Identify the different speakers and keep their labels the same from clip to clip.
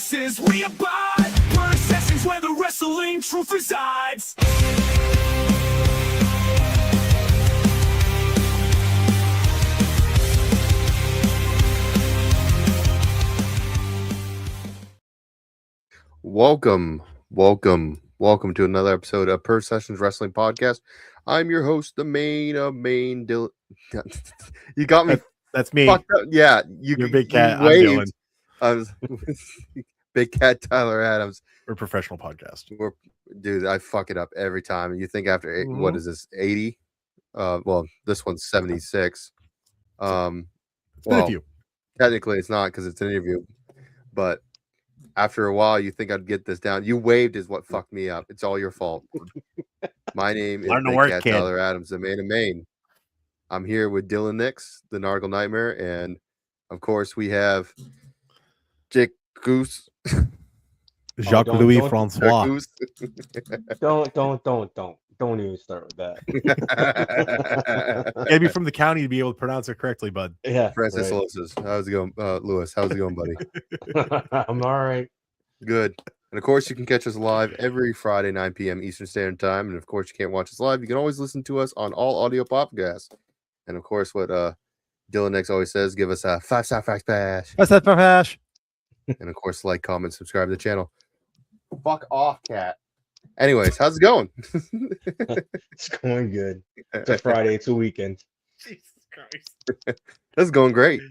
Speaker 1: choices we abide. We're sessions where the wrestling truth resides.
Speaker 2: Welcome to another episode of Purr Sessions Wrestling Podcast. I'm your host, the Maine of Maine, Dylan. You got me.
Speaker 3: That's me.
Speaker 2: Fucked up. Yeah,
Speaker 3: You're Big Cat.
Speaker 2: You
Speaker 3: I'm
Speaker 2: Dylan. Big Cat Tyler Adams.
Speaker 3: We're a professional podcast.
Speaker 2: Dude, I fuck it up every time. You think after what is this, 80? Well, this one's 76.
Speaker 3: It's been a few.
Speaker 2: Technically, it's not because it's an interview, but after a while, you think I'd get this down. You waved is what fucked me up. It's all your fault. My name is Big Cat Tyler Adams, the man of Maine. I'm here with Dylan Nix, the Nargle Nightmare, and of course we have Jake Goose.
Speaker 3: Jacques-Louis Francais.
Speaker 4: Don't even start with that.
Speaker 3: Gotta be from the county to be able to pronounce it correctly, bud.
Speaker 4: Yeah,
Speaker 2: Francis
Speaker 4: right.
Speaker 2: Lewis. How's it going, Lewis? How's it going, buddy?
Speaker 4: I'm all right.
Speaker 2: Good. And of course, you can catch us live every Friday, 9 p.m. Eastern Standard Time. And of course, you can't watch us live. You can always listen to us on all audio podcasts. And of course, what Dylan Nix always says, give us a 5-star fact bash.
Speaker 3: That's that Pash.
Speaker 2: And of course, like, comment, subscribe to the channel. Fuck off, cat. Anyways, how's it going?
Speaker 4: It's going good. It's a Friday. It's a weekend.
Speaker 3: Jesus Christ.
Speaker 2: That's going great.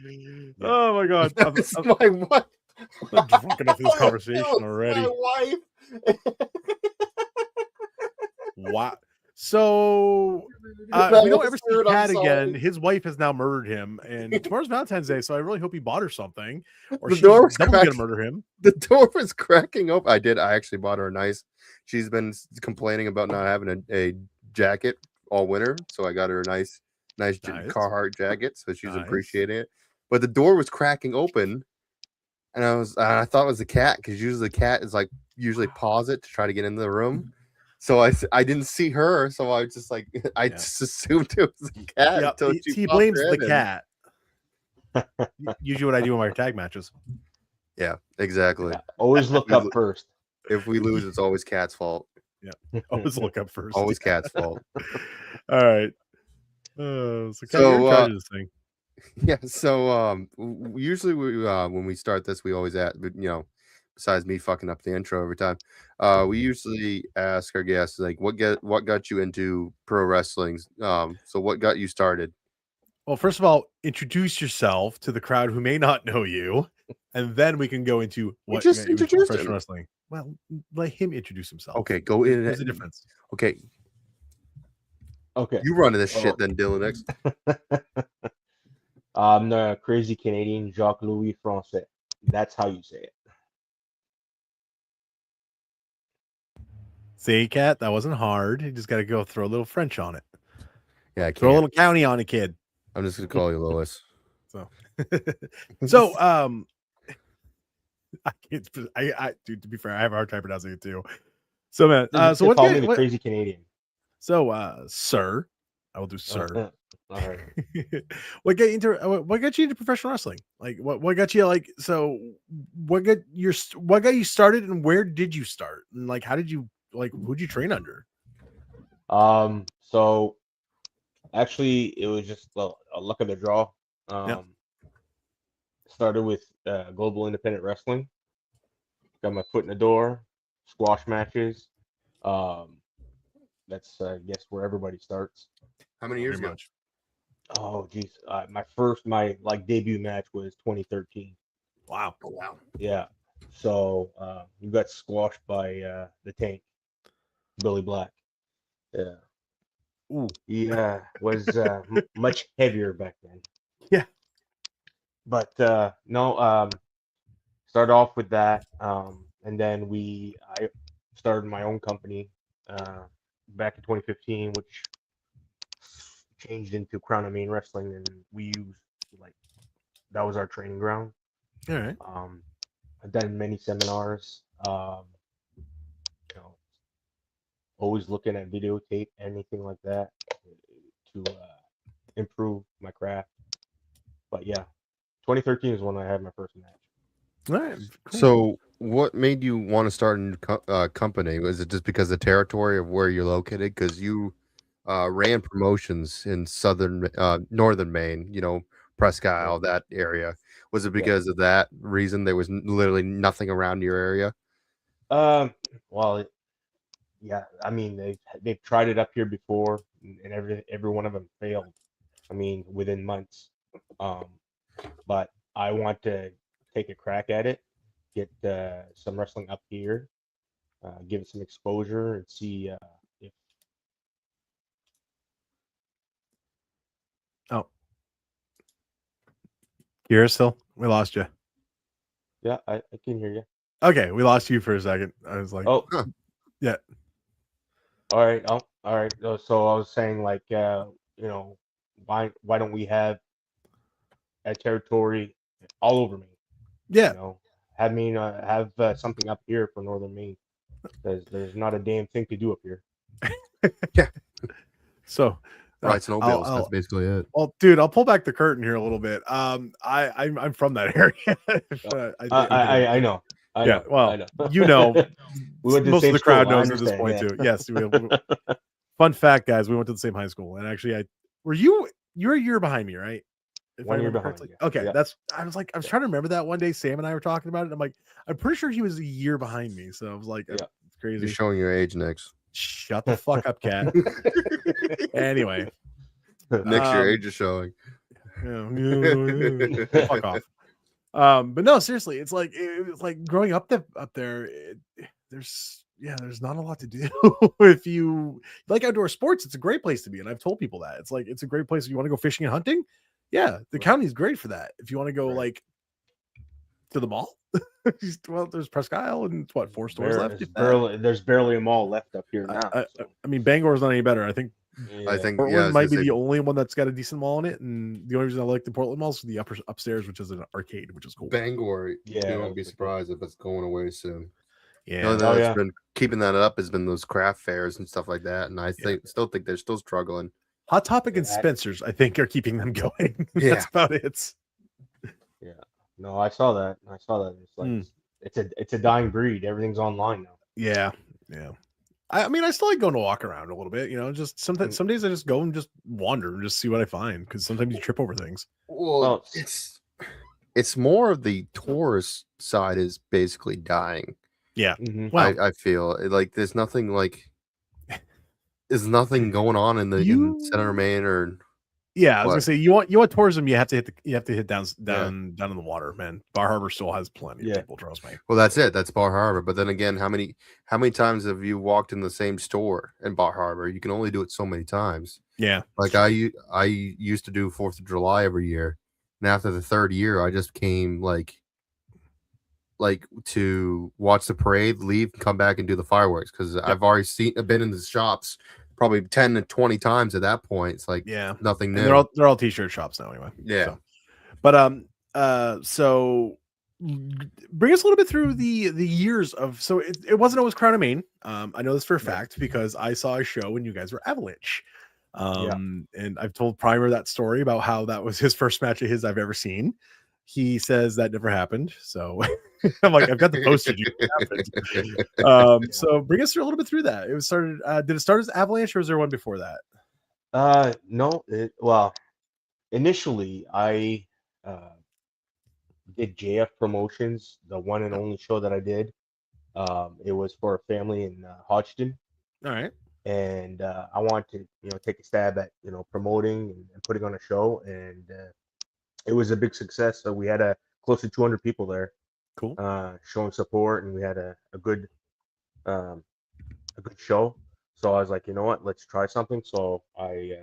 Speaker 3: Oh my God.
Speaker 2: That's
Speaker 3: I'm
Speaker 2: my wife.
Speaker 3: drunk enough for this conversation already.
Speaker 2: My wife.
Speaker 3: Wow. So we don't ever see Cat again. His wife has now murdered him, and tomorrow's Valentine's Day, so I really hope he bought her something, or
Speaker 2: The
Speaker 3: she's
Speaker 2: door was
Speaker 3: definitely gonna
Speaker 2: cracked.
Speaker 3: murder him.
Speaker 2: The door was cracking open. I actually bought her a nice. She's been complaining about not having a jacket all winter, so I got her a nice. Carhartt jacket, so she's appreciating it. But the door was cracking open, and I thought it was the cat, because usually the cat is like pause it to try to get into the room. So I didn't see her, so I was just like just assumed it was the cat.
Speaker 3: Yeah,
Speaker 2: Until
Speaker 3: he blames the cat. Usually, what I do in my tag matches.
Speaker 2: Yeah, exactly.
Speaker 4: Yeah, always look up first.
Speaker 2: If we lose, it's always cat's fault.
Speaker 3: Yeah, always look up first.
Speaker 2: Always cat's fault.
Speaker 3: All right. So you're in charge of this thing.
Speaker 2: Yeah. So usually when we start this, we always ask, besides me fucking up the intro every time, we usually ask our guests like, what got you into pro wrestling? So what got you started?
Speaker 3: Well, first of all, introduce yourself to the crowd who may not know you, and then we can go into what
Speaker 2: just introduced
Speaker 3: professional
Speaker 2: him.
Speaker 3: Wrestling. Well, let him introduce himself.
Speaker 2: Okay, go in.
Speaker 3: There's a difference.
Speaker 2: Okay,
Speaker 4: Okay.
Speaker 2: you running this shit then, Dylan Nix.
Speaker 4: I'm the crazy Canadian Jacques-Louis Francais. That's how you say it.
Speaker 3: See, Cat, that wasn't hard. You just got to go throw a little French on it.
Speaker 2: Yeah, I
Speaker 3: Throw a
Speaker 2: can't.
Speaker 3: little county on it, kid.
Speaker 2: I'm just gonna call you Lois.
Speaker 3: So, dude, to be fair, I have a hard time pronouncing it too. So, man, so
Speaker 4: call me the crazy Canadian.
Speaker 3: So, sir, I will do sir.
Speaker 4: All right.
Speaker 3: What got you into professional wrestling? Like, what got you like? So, what got you started, and where did you start? And like, how did you who'd you train under?
Speaker 4: So actually, it was just a luck of the draw. Started with Global Independent Wrestling. Got my foot in the door. Squash matches. That's I guess where everybody starts.
Speaker 2: How many years ago?
Speaker 4: Oh geez, my debut match was 2013.
Speaker 3: Wow.
Speaker 2: Oh, wow.
Speaker 4: Yeah. So you got squashed by the Tank, Billy Black. Yeah.
Speaker 3: Ooh.
Speaker 4: Yeah, was much heavier back then.
Speaker 3: Yeah.
Speaker 4: But no, started off with that, and then I started my own company back in 2015, which changed into Crown of Maine Wrestling, and we used that was our training ground.
Speaker 3: All right.
Speaker 4: I've done many seminars. Always looking at videotape, anything like that, to improve my craft. But yeah, 2013 is when I had my first match.
Speaker 3: All right. Cool.
Speaker 2: So what made you want to start a company? Was it just because of the territory of where you're located? Because you ran promotions in northern Maine, Presque
Speaker 4: Yeah.
Speaker 2: Isle, that area. Was it
Speaker 4: Yeah.
Speaker 2: because of that reason? There was literally nothing around your area.
Speaker 4: Well, yeah. I mean, they've tried it up here before, and every one of them failed. I mean, within months. Um, but I want to take a crack at it, get some wrestling up here, give it some exposure, and see if.
Speaker 3: Oh, you're still. We lost you.
Speaker 4: Yeah, I can hear you.
Speaker 3: Okay, we lost you for a second. I was like,
Speaker 4: Oh,
Speaker 3: yeah.
Speaker 4: all right. Oh, all right. So I was saying, like, why don't we have a territory all over Maine?
Speaker 3: Yeah.
Speaker 4: Have something up here for northern Maine. There's not a damn thing to do up here.
Speaker 2: Yeah.
Speaker 3: So
Speaker 2: Right, snowmobiles. That's basically it.
Speaker 3: Well, dude, I'll pull back the curtain here a little bit. I'm from that area.
Speaker 4: I know. I know.
Speaker 3: Well,
Speaker 4: I know. We went to
Speaker 3: most
Speaker 4: the
Speaker 3: of the
Speaker 4: same
Speaker 3: crowd
Speaker 4: school, I
Speaker 3: knows at this point
Speaker 4: understand,
Speaker 3: too. Yes. Fun fact, guys, we went to the same high school, and actually, you're a year behind me, right? If
Speaker 4: 1
Speaker 3: I
Speaker 4: year
Speaker 3: remember
Speaker 4: behind
Speaker 3: correctly.
Speaker 4: you.
Speaker 3: Okay,
Speaker 4: Yeah.
Speaker 3: I was trying to remember that one day. Sam and I were talking about it. And I'm like, I'm pretty sure he was a year behind me. So I was like,
Speaker 4: Yeah.
Speaker 3: it's crazy.
Speaker 2: You're showing your age, Nix.
Speaker 3: Shut the fuck up, cat. Anyway,
Speaker 2: Nix, your age is showing.
Speaker 3: Fuck off. But no, seriously, it's like growing up there. There's not a lot to do. If you like outdoor sports, it's a great place to be, and I've told people that it's a great place if you want to go fishing and hunting. Yeah, the county is great for that. If you want to go like to the mall, well, there's Presque Isle and what 4 stores left.
Speaker 4: There's barely a mall left up here now.
Speaker 3: I mean, Bangor's not any better. I think Portland might be the only one that's got a decent mall in it, and the only reason I like the Portland mall is the upstairs, which is an arcade, which is cool.
Speaker 2: Bangor, you won't be surprised if it's going away soon.
Speaker 3: Yeah,
Speaker 2: the only thing that's been keeping that up has been those craft fairs and stuff like that, and I still think they're still struggling.
Speaker 3: Hot Topic and Spencer's, I think, are keeping them going. That's about it.
Speaker 4: Yeah, no, I saw that. It's like it's a dying breed. Everything's online now.
Speaker 3: Yeah. I mean, I still like going to walk around a little bit, just some days I just go and just wander and just see what I find, because sometimes you trip over things.
Speaker 2: Well, it's more of the tourist side is basically dying.
Speaker 3: Yeah.
Speaker 2: Well, I feel like there's nothing going on in center of Maine or.
Speaker 3: Yeah, I was gonna say you want tourism, you have to hit down in the water, man. Bar Harbor still has plenty of people, trust me.
Speaker 2: Well, that's it. That's Bar Harbor. But then again, how many times have you walked in the same store in Bar Harbor? You can only do it so many times.
Speaker 3: Yeah.
Speaker 2: Like I used to do 4th of July every year, and after the 3rd year, I just came like to watch the parade, leave, come back and do the fireworks, because I've already been in the shops probably 10 to 20 times at that point. It's like nothing new.
Speaker 3: And they're all t-shirt shops now anyway.
Speaker 2: Yeah.
Speaker 3: So. But so bring us a little bit through the years of, so it wasn't always Crown of Maine. I know this for a fact because I saw a show when you guys were Avalanche. And I've told Primer that story about how that was his first match of his I've ever seen. He says that never happened. So I'm like, I've got the postage. So bring us through a little bit through that. It was started. Did it start as Avalanche, or was there one before that?
Speaker 4: No. Well, initially I did JF Promotions, the one and only show that I did. It was for a family in Hodgson.
Speaker 3: All right.
Speaker 4: And I wanted to, take a stab at, promoting and putting on a show, and it was a big success. So we had close to 200 people there.
Speaker 3: Cool.
Speaker 4: Showing support, and we had a good show. So I was like, you know what, let's try something. So I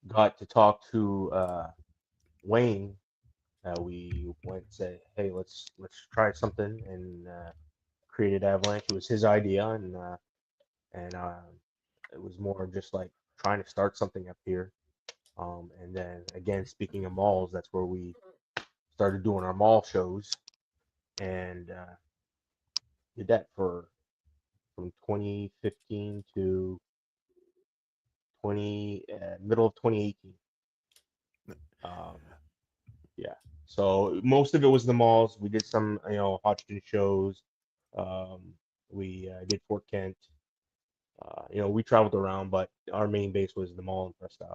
Speaker 4: got to talk to Wayne. We went and said, hey, let's try something, and created Avalanche. It was his idea, and it was more just like trying to start something up here. And then again, speaking of malls, that's where we started doing our mall shows, and did that from 2015 to middle of 2018. So most of it was the malls. We did some, Hodgson shows. We did Fort Kent. We traveled around, but our main base was the mall in Preston.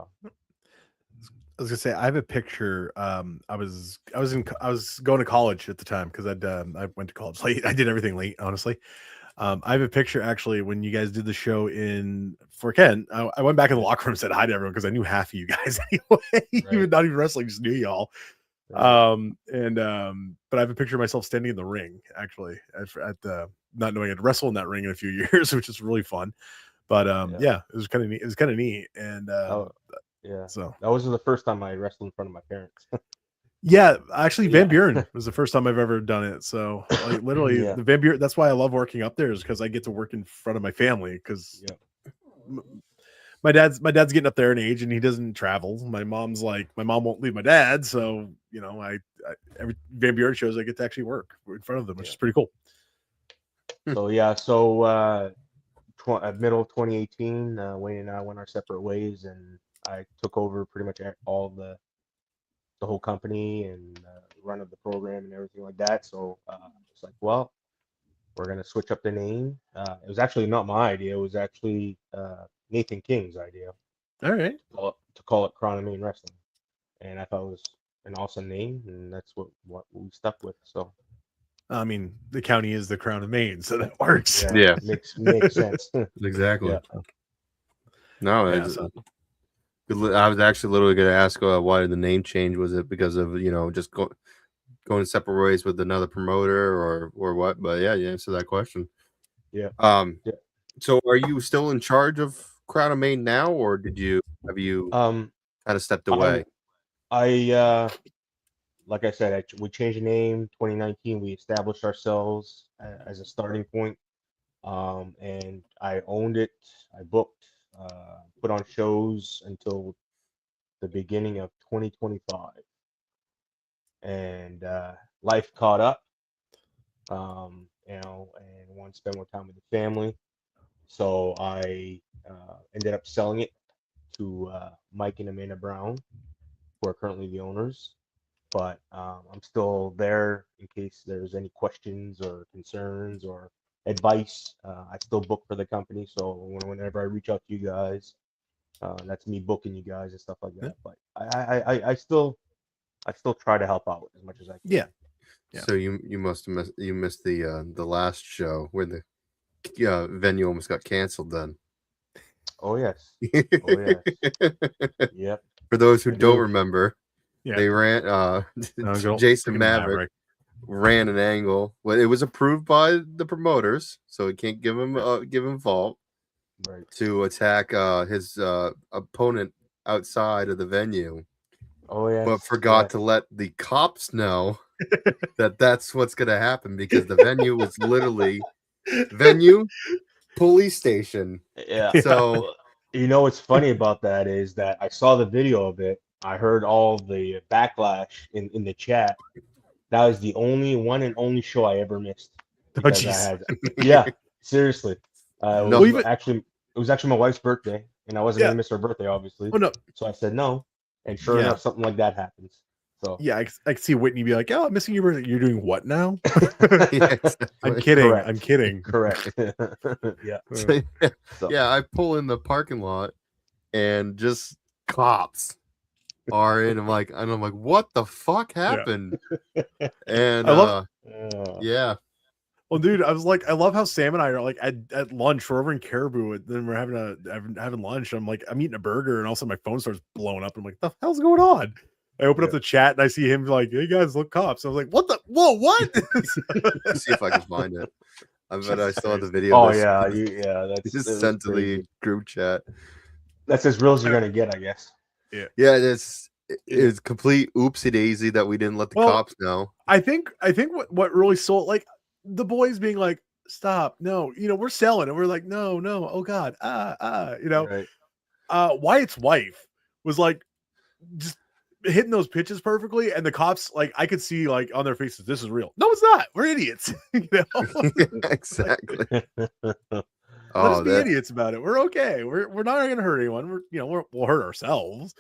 Speaker 3: I was gonna say I have a picture. I was going to college at the time because I went to college late. I did everything late, honestly. I have a picture actually when you guys did the show in Fort Kent. I went back in the locker room and said hi to everyone because I knew half of you guys anyway. Even not even wrestling, just knew y'all. Right. But I have a picture of myself standing in the ring actually at not knowing I'd wrestle in that ring in a few years, which is really fun. But it was kind of neat. It was kind of neat, and
Speaker 4: so that was the first time I wrestled in front of my parents.
Speaker 3: Yeah, actually, Van Buren was the first time I've ever done it. So, like, literally, the Van Buren. That's why I love working up there, is because I get to work in front of my family. Because my dad's getting up there in age, and he doesn't travel. My mom won't leave my dad, so I every Van Buren shows I get to actually work in front of them, which is pretty cool.
Speaker 4: So middle of 2018, Wayne and I went our separate ways, and I took over pretty much all the whole company and run of the program and everything like that. So it's like, well, we're gonna switch up the name. It was actually not my idea. It was actually Nathan King's idea.
Speaker 3: All right.
Speaker 4: To call it Crown of Maine Wrestling, and I thought it was an awesome name, and that's what we stuck with. So, I
Speaker 3: mean, the county is the Crown of Maine, so that works.
Speaker 2: Yeah.
Speaker 4: makes sense.
Speaker 2: Exactly.
Speaker 4: Yeah.
Speaker 2: No, I was actually literally going to ask why the name change. Was it because of just going separate ways with another promoter or what? But yeah, you answered that question.
Speaker 4: Yeah.
Speaker 2: So are you still in charge of Crown of Maine now, or have you kind of stepped away?
Speaker 4: Like I said, we changed the name 2019. We established ourselves as a starting point, and I owned it. I booked, put on shows until the beginning of 2025, and life caught up. And wanted to spend more time with the family, so I ended up selling it to Mike and Amanda Brown, who are currently the owners. But I'm still there in case there's any questions or concerns or advice. I still book for the company, so whenever I reach out to you guys, that's me booking you guys and stuff like that. But I still try to help out as much as I can.
Speaker 3: Yeah.
Speaker 2: So you must have missed the last show where the venue almost got canceled. Then.
Speaker 4: Oh yes. Oh yes. Yep.
Speaker 2: For those who don't remember.
Speaker 3: Yeah.
Speaker 2: They ran Jason Maverick ran an angle. Well, it was approved by the promoters, so we can't give him fault.
Speaker 4: Right.
Speaker 2: To attack his opponent outside of the venue.
Speaker 4: Oh yeah.
Speaker 2: But forgot to let the cops know that's what's gonna happen, because the venue was literally police station.
Speaker 4: Yeah.
Speaker 2: So
Speaker 4: what's funny about that is that I saw the video of it. I heard all the backlash in the chat. That was the one and only show I ever missed. Seriously. It was actually my wife's birthday, and I wasn't gonna miss her birthday, obviously.
Speaker 3: Oh no.
Speaker 4: So I said no, and sure enough, something like that happens. So
Speaker 3: I can see Whitney be like, "Oh, I'm missing your birthday. You're doing what now?"
Speaker 2: Exactly.
Speaker 3: I'm kidding.
Speaker 4: Correct.
Speaker 3: I'm kidding.
Speaker 4: Correct. Yeah.
Speaker 2: I pull in the parking lot, and just cops are in. I'm like, what the fuck happened? And yeah.
Speaker 3: Well, dude, I was like, I love how Sam and I are like at lunch. We're over in Caribou, and then we're having lunch. I'm like, I'm eating a burger, and all of a sudden my phone starts blowing up. I'm like, the hell's going on? I open up the chat and I see him like, "Hey guys, look, cops!" I was like, "What the? Whoa, what?"
Speaker 2: See if I can find it. I bet I still have the video.
Speaker 4: Oh that's
Speaker 2: just sent to the group chat.
Speaker 4: That's as real as you're gonna get, I guess.
Speaker 2: Yeah, it's complete oopsie daisy that we didn't let the cops know.
Speaker 3: I think what really sold, like, the boys being like, "Stop, no, we're selling," and we're like, "No, oh god, right. Wyatt's wife was like just hitting those pitches perfectly, and the cops, like, I could see like on their faces, this is real. No, it's not. We're idiots.
Speaker 2: Exactly.
Speaker 3: Let us be idiots about it. We're okay. We're not going to hurt anyone. We'll hurt ourselves,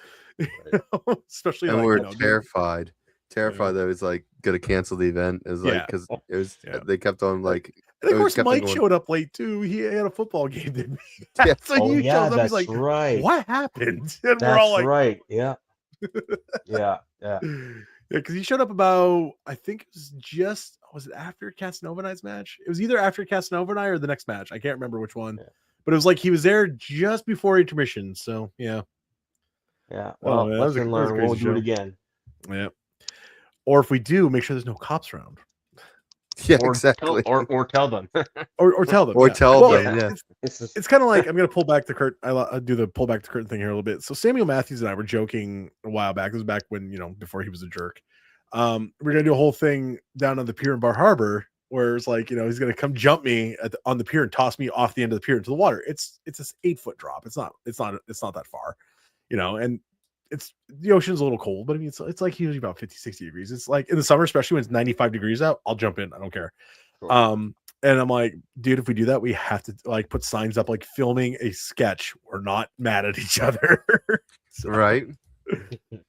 Speaker 3: especially.
Speaker 2: And
Speaker 3: like,
Speaker 2: we're terrified terrified that it was like gonna cancel the event. It was like because it was they kept on like.
Speaker 3: And of course, Mike showed up late too. He had a football game, didn't he?
Speaker 2: Yeah.
Speaker 3: So he shows up.
Speaker 4: That's
Speaker 3: He's like,
Speaker 4: right.
Speaker 3: "What happened?" And
Speaker 4: That's
Speaker 3: we're all like,
Speaker 4: right. Yeah. Yeah.
Speaker 3: Because he showed up about, I think it was it after Casanova Night's match? It was either after Casanova Night or the next match. I can't remember which one. Yeah. But it was like he was there just before intermission. So yeah.
Speaker 4: Well, lesson learned. We'll do it again.
Speaker 3: Yeah. Or if we do, make sure there's no cops around.
Speaker 2: Yeah, exactly.
Speaker 4: Or tell them.
Speaker 3: or tell them.
Speaker 2: Or tell them. Yeah.
Speaker 3: It's kind of like, I'm going to pull back the curtain. I do the pull back the curtain thing here a little bit. So Samuel Matthews and I were joking a while back. This was back when, before he was a jerk. We're going to do a whole thing down on the pier in Bar Harbor where it's like, he's going to come jump me on the pier and toss me off the end of the pier into the water. It's this 8-foot drop. It's not that far, and it's the ocean's a little cold, but I mean, it's like usually about 50, 60 degrees. It's like in the summer, especially when it's 95 degrees out, I'll jump in. I don't care. Sure. And I'm like, dude, if we do that, we have to like put signs up, like filming a sketch. We're not mad at each other. So,
Speaker 2: right.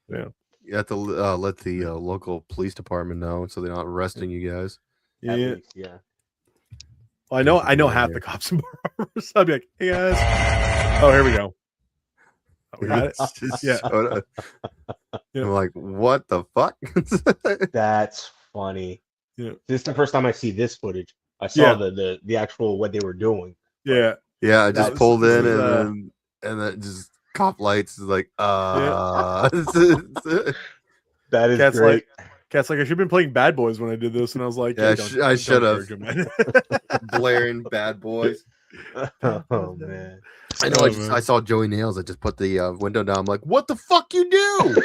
Speaker 3: Yeah.
Speaker 2: You have to let the local police department know so they're not arresting you guys.
Speaker 3: Yeah. Well, I know half the cops in Bar Harbor, so I'd be like, hey guys. Oh, here we go. We got it. Yeah.
Speaker 2: I'm like, what the fuck?
Speaker 4: That's funny.
Speaker 3: Yeah.
Speaker 4: This is the first time I see this footage. I saw the actual what they were doing.
Speaker 3: Yeah.
Speaker 2: Yeah, I just pulled in and then just cop lights is like
Speaker 4: That is
Speaker 3: Cat's
Speaker 4: great.
Speaker 3: Cat's like, I should have been playing Bad Boys when I did this, and I was like,
Speaker 2: I should have. Blaring Bad Boys.
Speaker 4: Oh man.
Speaker 2: I know. I saw Joey Nails. I just put the window down. I'm like, "What the fuck you
Speaker 3: do?"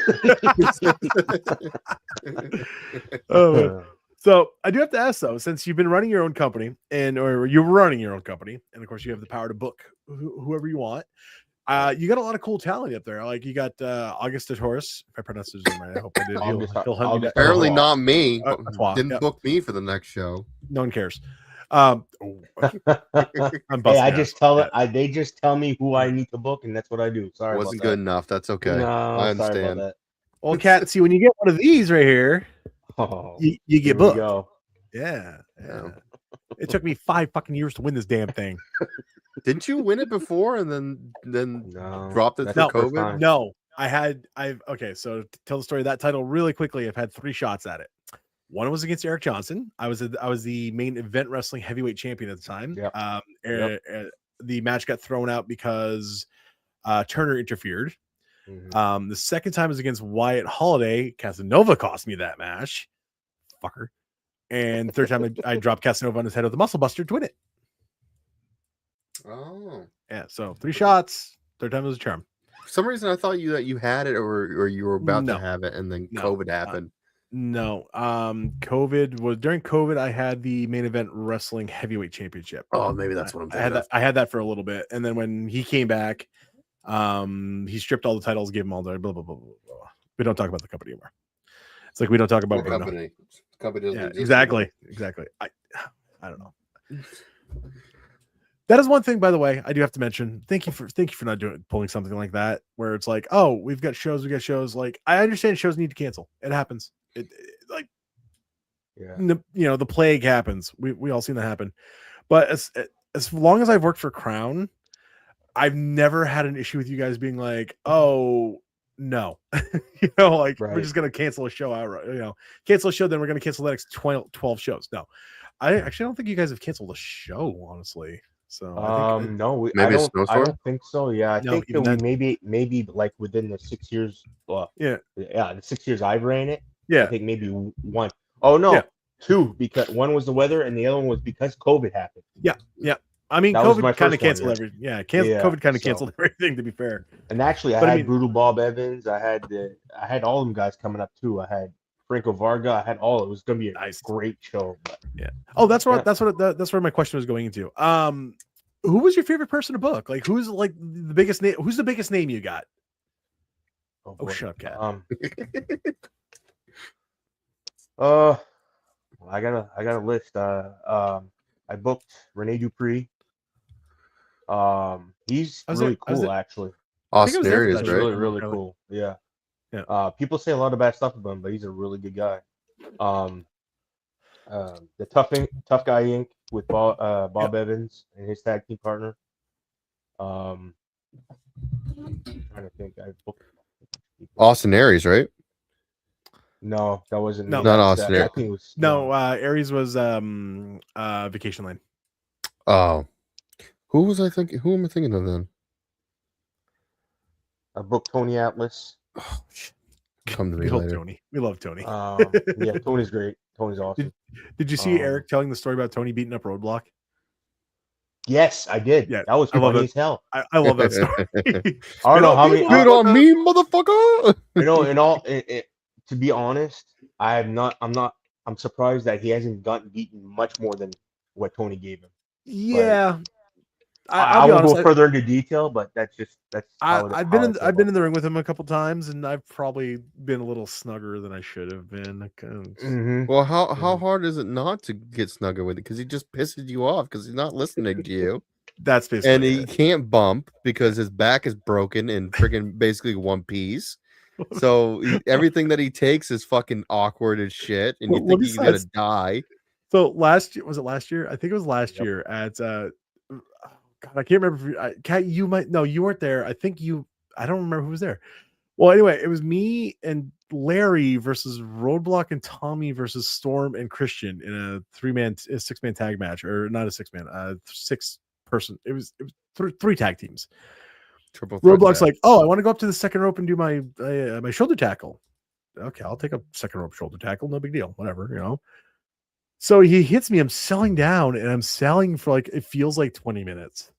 Speaker 3: So I do have to ask though, since you've been running your own company, or you were running your own company, and of course you have the power to book whoever you want. You got a lot of cool talent up there. Like you got August Taurus, if I pronounced his name right. I hope I did. He'll hunt me
Speaker 2: Apparently not me.
Speaker 3: Didn't
Speaker 2: book me for the next show.
Speaker 3: No one cares.
Speaker 4: Hey, I just tell it. They just tell me who I need to book, and that's what I do. Sorry,
Speaker 2: wasn't good enough. That's okay.
Speaker 4: No,
Speaker 2: I understand.
Speaker 4: Sorry about that.
Speaker 3: Well, Cat, see when you get one of these right here, you get booked. Yeah. It took me 5 fucking years to win this damn thing.
Speaker 2: Didn't you win it before and then dropped it through COVID?
Speaker 3: No, okay. So to tell the story of that title really quickly, I've had 3 shots at it. One was against Eric Johnson. I was the main event wrestling heavyweight champion at the time. Yep. The match got thrown out because Turner interfered. Mm-hmm. The second time was against Wyatt Holiday. Casanova cost me that match. Fucker. And third time I dropped Casanova on his head with the Muscle Buster to win it.
Speaker 2: Oh.
Speaker 3: Yeah, so 3 shots. Third time was a charm.
Speaker 2: For some reason I thought that you had it or you were about to have it and then COVID happened.
Speaker 3: No. COVID was during COVID. I had the main event wrestling heavyweight championship.
Speaker 2: Oh, maybe that's what I'm thinking.
Speaker 3: I had that for a little bit, and then when he came back, he stripped all the titles, gave them all the blah blah blah blah blah. We don't talk about the company anymore. It's like we don't talk about
Speaker 2: the company. The company doesn't exist
Speaker 3: exactly. I don't know. That is one thing, by the way, I do have to mention. Thank you for not pulling something like that where it's like, oh, we've got shows. Like, I understand shows need to cancel. It happens. The plague happens. We all seen that happen. But as long as I've worked for Crown, I've never had an issue with you guys being like, oh no, right. We're just gonna cancel a show outright. Cancel a show, then we're gonna cancel the next 12 shows. No, I actually don't think you guys have canceled a show, honestly. So
Speaker 4: no,
Speaker 2: maybe
Speaker 4: I don't think so. Yeah, I think that we maybe like within the 6 years. Well, the 6 years I've ran it.
Speaker 3: Yeah,
Speaker 4: I think maybe 1. Oh no, 2, because one was the weather and the other one was because COVID happened.
Speaker 3: Yeah. I mean, COVID kind of canceled everything. Yeah, COVID kind of canceled everything. To be fair,
Speaker 4: and actually, I had Brutal Bob Evans. I had all them guys coming up too. I had Franco Varga. I had all. It was going to be a great show. But,
Speaker 3: yeah. Oh, that's where my question was going into. Who was your favorite person to book? Like, who's like the biggest name? Who's the biggest name you got? Oh shut up, Cat.
Speaker 4: I got a list. I booked Rene Dupree. He's really cool, actually.
Speaker 2: Austin area is
Speaker 4: really cool. Yeah.
Speaker 3: Yeah.
Speaker 4: People say a lot of bad stuff about him, but he's a really good guy. The Tough Guy Inc. with Bob Evans and his tag team partner. I'm trying to think.
Speaker 2: Austin Aries, right?
Speaker 4: No, that wasn't
Speaker 3: No.
Speaker 4: me.
Speaker 2: Not Austin
Speaker 4: I
Speaker 2: Aries.
Speaker 4: think it was
Speaker 3: Aries was Vacation Lane.
Speaker 2: Oh, who was I thinking? Who am I thinking of then?
Speaker 4: I booked Tony Atlas.
Speaker 2: Oh, shit. Come to me
Speaker 3: We love
Speaker 2: later.
Speaker 3: Tony. We love Tony.
Speaker 4: Yeah, Tony's great. Tony's awesome.
Speaker 3: Did you see Eric telling the story about Tony beating up Roadblock?
Speaker 4: Yes, I did.
Speaker 3: Yeah,
Speaker 4: That was
Speaker 3: I love
Speaker 4: funny
Speaker 3: it.
Speaker 4: as hell.
Speaker 3: I love that story.
Speaker 4: I don't know how many.
Speaker 2: Spit on me, motherfucker.
Speaker 4: To be honest, I'm surprised that he hasn't gotten beaten much more than what Tony gave him.
Speaker 3: Yeah.
Speaker 4: I
Speaker 3: I'll be
Speaker 4: won't
Speaker 3: honest,
Speaker 4: go further into detail, but that's
Speaker 3: I've been in the ring with him a couple times, and I've probably been a little snugger than I should have been.
Speaker 4: Mm-hmm.
Speaker 2: Well, how hard is it not to get snugger with it? Because he just pisses you off because he's not listening to you.
Speaker 3: That's basically
Speaker 2: And he
Speaker 3: it.
Speaker 2: can't bump because his back is broken and freaking basically one piece. So everything that he takes is fucking awkward as shit, and you think you're gonna die.
Speaker 3: So last year? I think it was last year at God, I can't remember. Kat, you weren't there. I don't remember who was there. Well, anyway, it was me and Larry versus Roadblock and Tommy versus Storm and Christian in a 6-man tag match, or not a 6-man, 6-person. It was 3 tag teams.
Speaker 2: Triple
Speaker 3: Roadblock's like, oh, I want to go up to the second rope and do my my shoulder tackle. Okay, I'll take a second rope shoulder tackle. No big deal. Whatever, you know. So he hits me. I'm selling down, and I'm selling for like it feels like 20 minutes.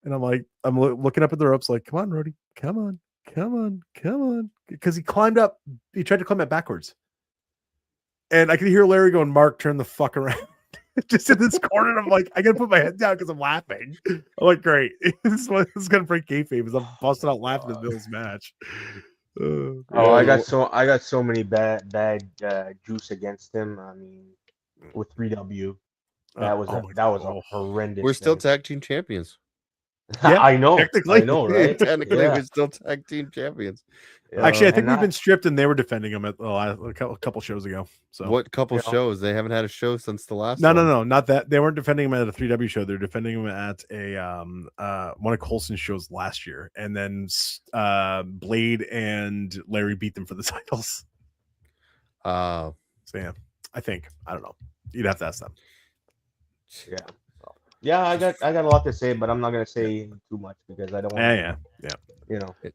Speaker 3: And I'm like, I'm looking up at the ropes, like, come on, Rody, come on, because he climbed up. He tried to climb up backwards, and I could hear Larry going, "Mark, turn the fuck around." Just in this corner, and I'm like, I gotta put my head down because I'm laughing. I'm like, great, this is gonna break kayfabe as I'm busting out laughing in the middle of this match.
Speaker 4: I got so many bad juice against him. I mean, with 3W, that was a horrendous.
Speaker 2: We're still tag team champions.
Speaker 3: Yeah,
Speaker 4: I know,
Speaker 3: technically.
Speaker 4: I know, right?
Speaker 2: Technically,
Speaker 4: Yeah.
Speaker 2: we're still tag team champions.
Speaker 3: Actually, I think we've been stripped, and they were defending them at a couple shows ago. So
Speaker 2: what couple shows? They haven't had a show since the last.
Speaker 3: No, not that. They weren't defending him at a 3W show. They're defending him at a one of Colson's shows last year, and then Blade and Larry beat them for the titles. So yeah, I don't know. You'd have to ask them.
Speaker 4: Yeah, I got a lot to say, but I'm not gonna say too much because I don't want.
Speaker 3: Yeah.
Speaker 4: You know,
Speaker 2: you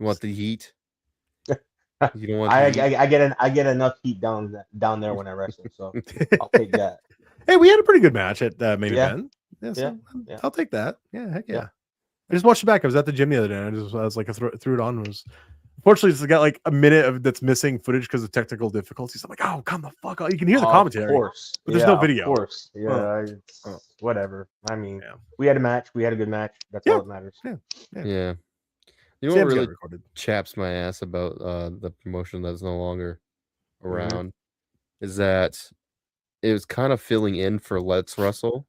Speaker 2: want the heat? You don't want.
Speaker 4: I get enough heat down there when I wrestle, so I'll take that.
Speaker 3: Hey, we had a pretty good match at main
Speaker 4: Yeah.
Speaker 3: event. Yeah,
Speaker 4: Yeah.
Speaker 3: I'll take that. Yeah, heck yeah.
Speaker 4: Yeah.
Speaker 3: I just watched it back. I was at the gym the other day. And I was like, I threw it on. Unfortunately, it's got like a minute that's missing footage because of technical difficulties. I'm like, oh, come the fuck out! You can hear the commentary,
Speaker 4: Of course,
Speaker 3: but there's no video.
Speaker 4: Of course, yeah, whatever. I mean, we had a match. We had a good match. That's all that matters.
Speaker 2: Yeah. You know what really chaps my ass about the promotion that's no longer around is that it was kind of filling in for Let's Wrestle.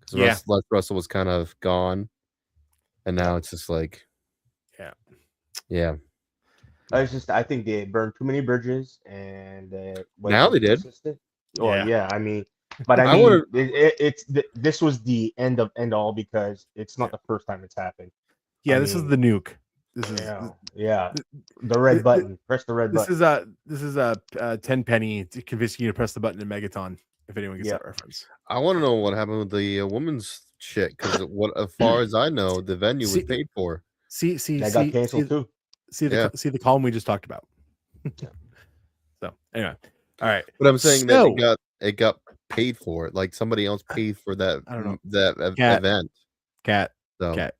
Speaker 2: Because Let's Wrestle was kind of gone. And now it's just like, yeah.
Speaker 4: I think they burned too many bridges, and
Speaker 2: now they did.
Speaker 4: Well, yeah. I mean, but this was the end all because it's not the first time it's happened.
Speaker 3: Yeah, this is the nuke. This is
Speaker 4: the red button. Press the red button.
Speaker 3: This is a 10 penny to convince you to press the button in Megaton. If anyone gets that reference,
Speaker 2: I want to know what happened with the women's shit because as far as I know, the venue was paid for.
Speaker 4: That got canceled too.
Speaker 3: See the column we just talked about. So anyway, all right.
Speaker 2: But I'm saying that it got paid for. Like somebody else paid for that.
Speaker 3: I don't know
Speaker 2: that event.
Speaker 3: Cat.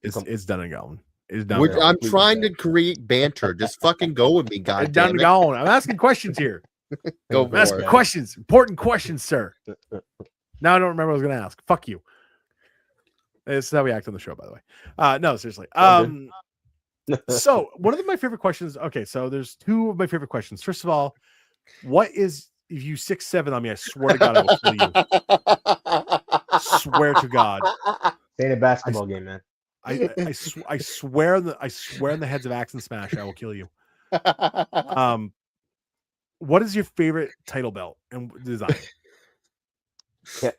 Speaker 3: It's done and gone. It's done.
Speaker 2: I'm trying to create banter. Just fucking go with me, guys.
Speaker 3: Done and gone. I'm asking questions here.
Speaker 2: Go for
Speaker 3: it. Questions. Important questions, sir. Now I don't remember what I was going to ask. Fuck you. This is how we act on the show, by the way. No, seriously. So one of my favorite questions. Okay, so there's 2 of my favorite questions. First of all, what is if you 6'7" on me? I swear to God, I will kill you. Swear to God.
Speaker 4: Say a basketball game, man.
Speaker 3: I swear on the heads of Axe and Smash, I will kill you. What is your favorite title belt and design?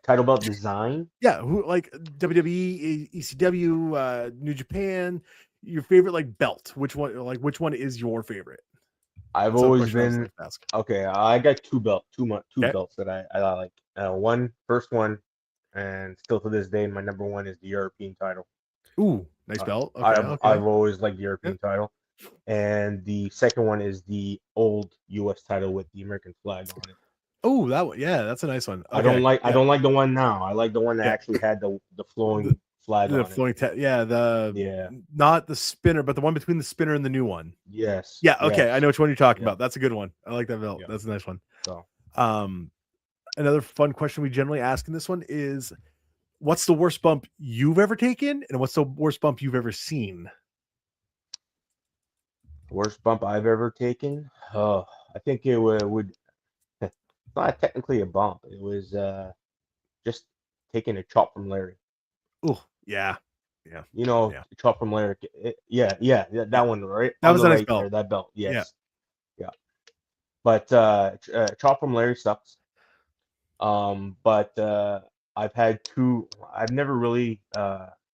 Speaker 4: Title belt design.
Speaker 3: Yeah, who like WWE, ECW, New Japan? Your favorite like belt? Which one? Like which one is your favorite?
Speaker 4: I've
Speaker 3: That's a
Speaker 4: always
Speaker 3: question I was
Speaker 4: been
Speaker 3: like to ask.
Speaker 4: okay. I got two
Speaker 3: Okay.
Speaker 4: belts that I like. First one, and still to this day, my number one is the European title.
Speaker 3: Ooh, nice belt. Okay,
Speaker 4: I've always liked the European title, and the second one is the old U.S. title with the American flag on it.
Speaker 3: Oh, that one. Yeah, that's a nice one. Okay.
Speaker 4: I don't like the one now. I like the one that actually had the flowing flag on
Speaker 3: flowing
Speaker 4: it.
Speaker 3: Not the spinner, but the one between the spinner and the new one.
Speaker 4: Yes.
Speaker 3: Yeah. Okay,
Speaker 4: yes.
Speaker 3: I know which one you're talking about. That's a good one. I like that belt. That's a nice one.
Speaker 4: So,
Speaker 3: another fun question we generally ask in this one is, what's the worst bump you've ever taken, and what's the worst bump you've ever seen?
Speaker 4: Worst bump I've ever taken? Oh, I think it would. It's not technically a bump. It was just taking a chop from Larry.
Speaker 3: Oh, yeah.
Speaker 4: You know, chop from Larry. That one, right?
Speaker 3: That was a nice
Speaker 4: right
Speaker 3: belt.
Speaker 4: There, that belt, yes. Yeah. But chop from Larry sucks. But I've had two. I've never really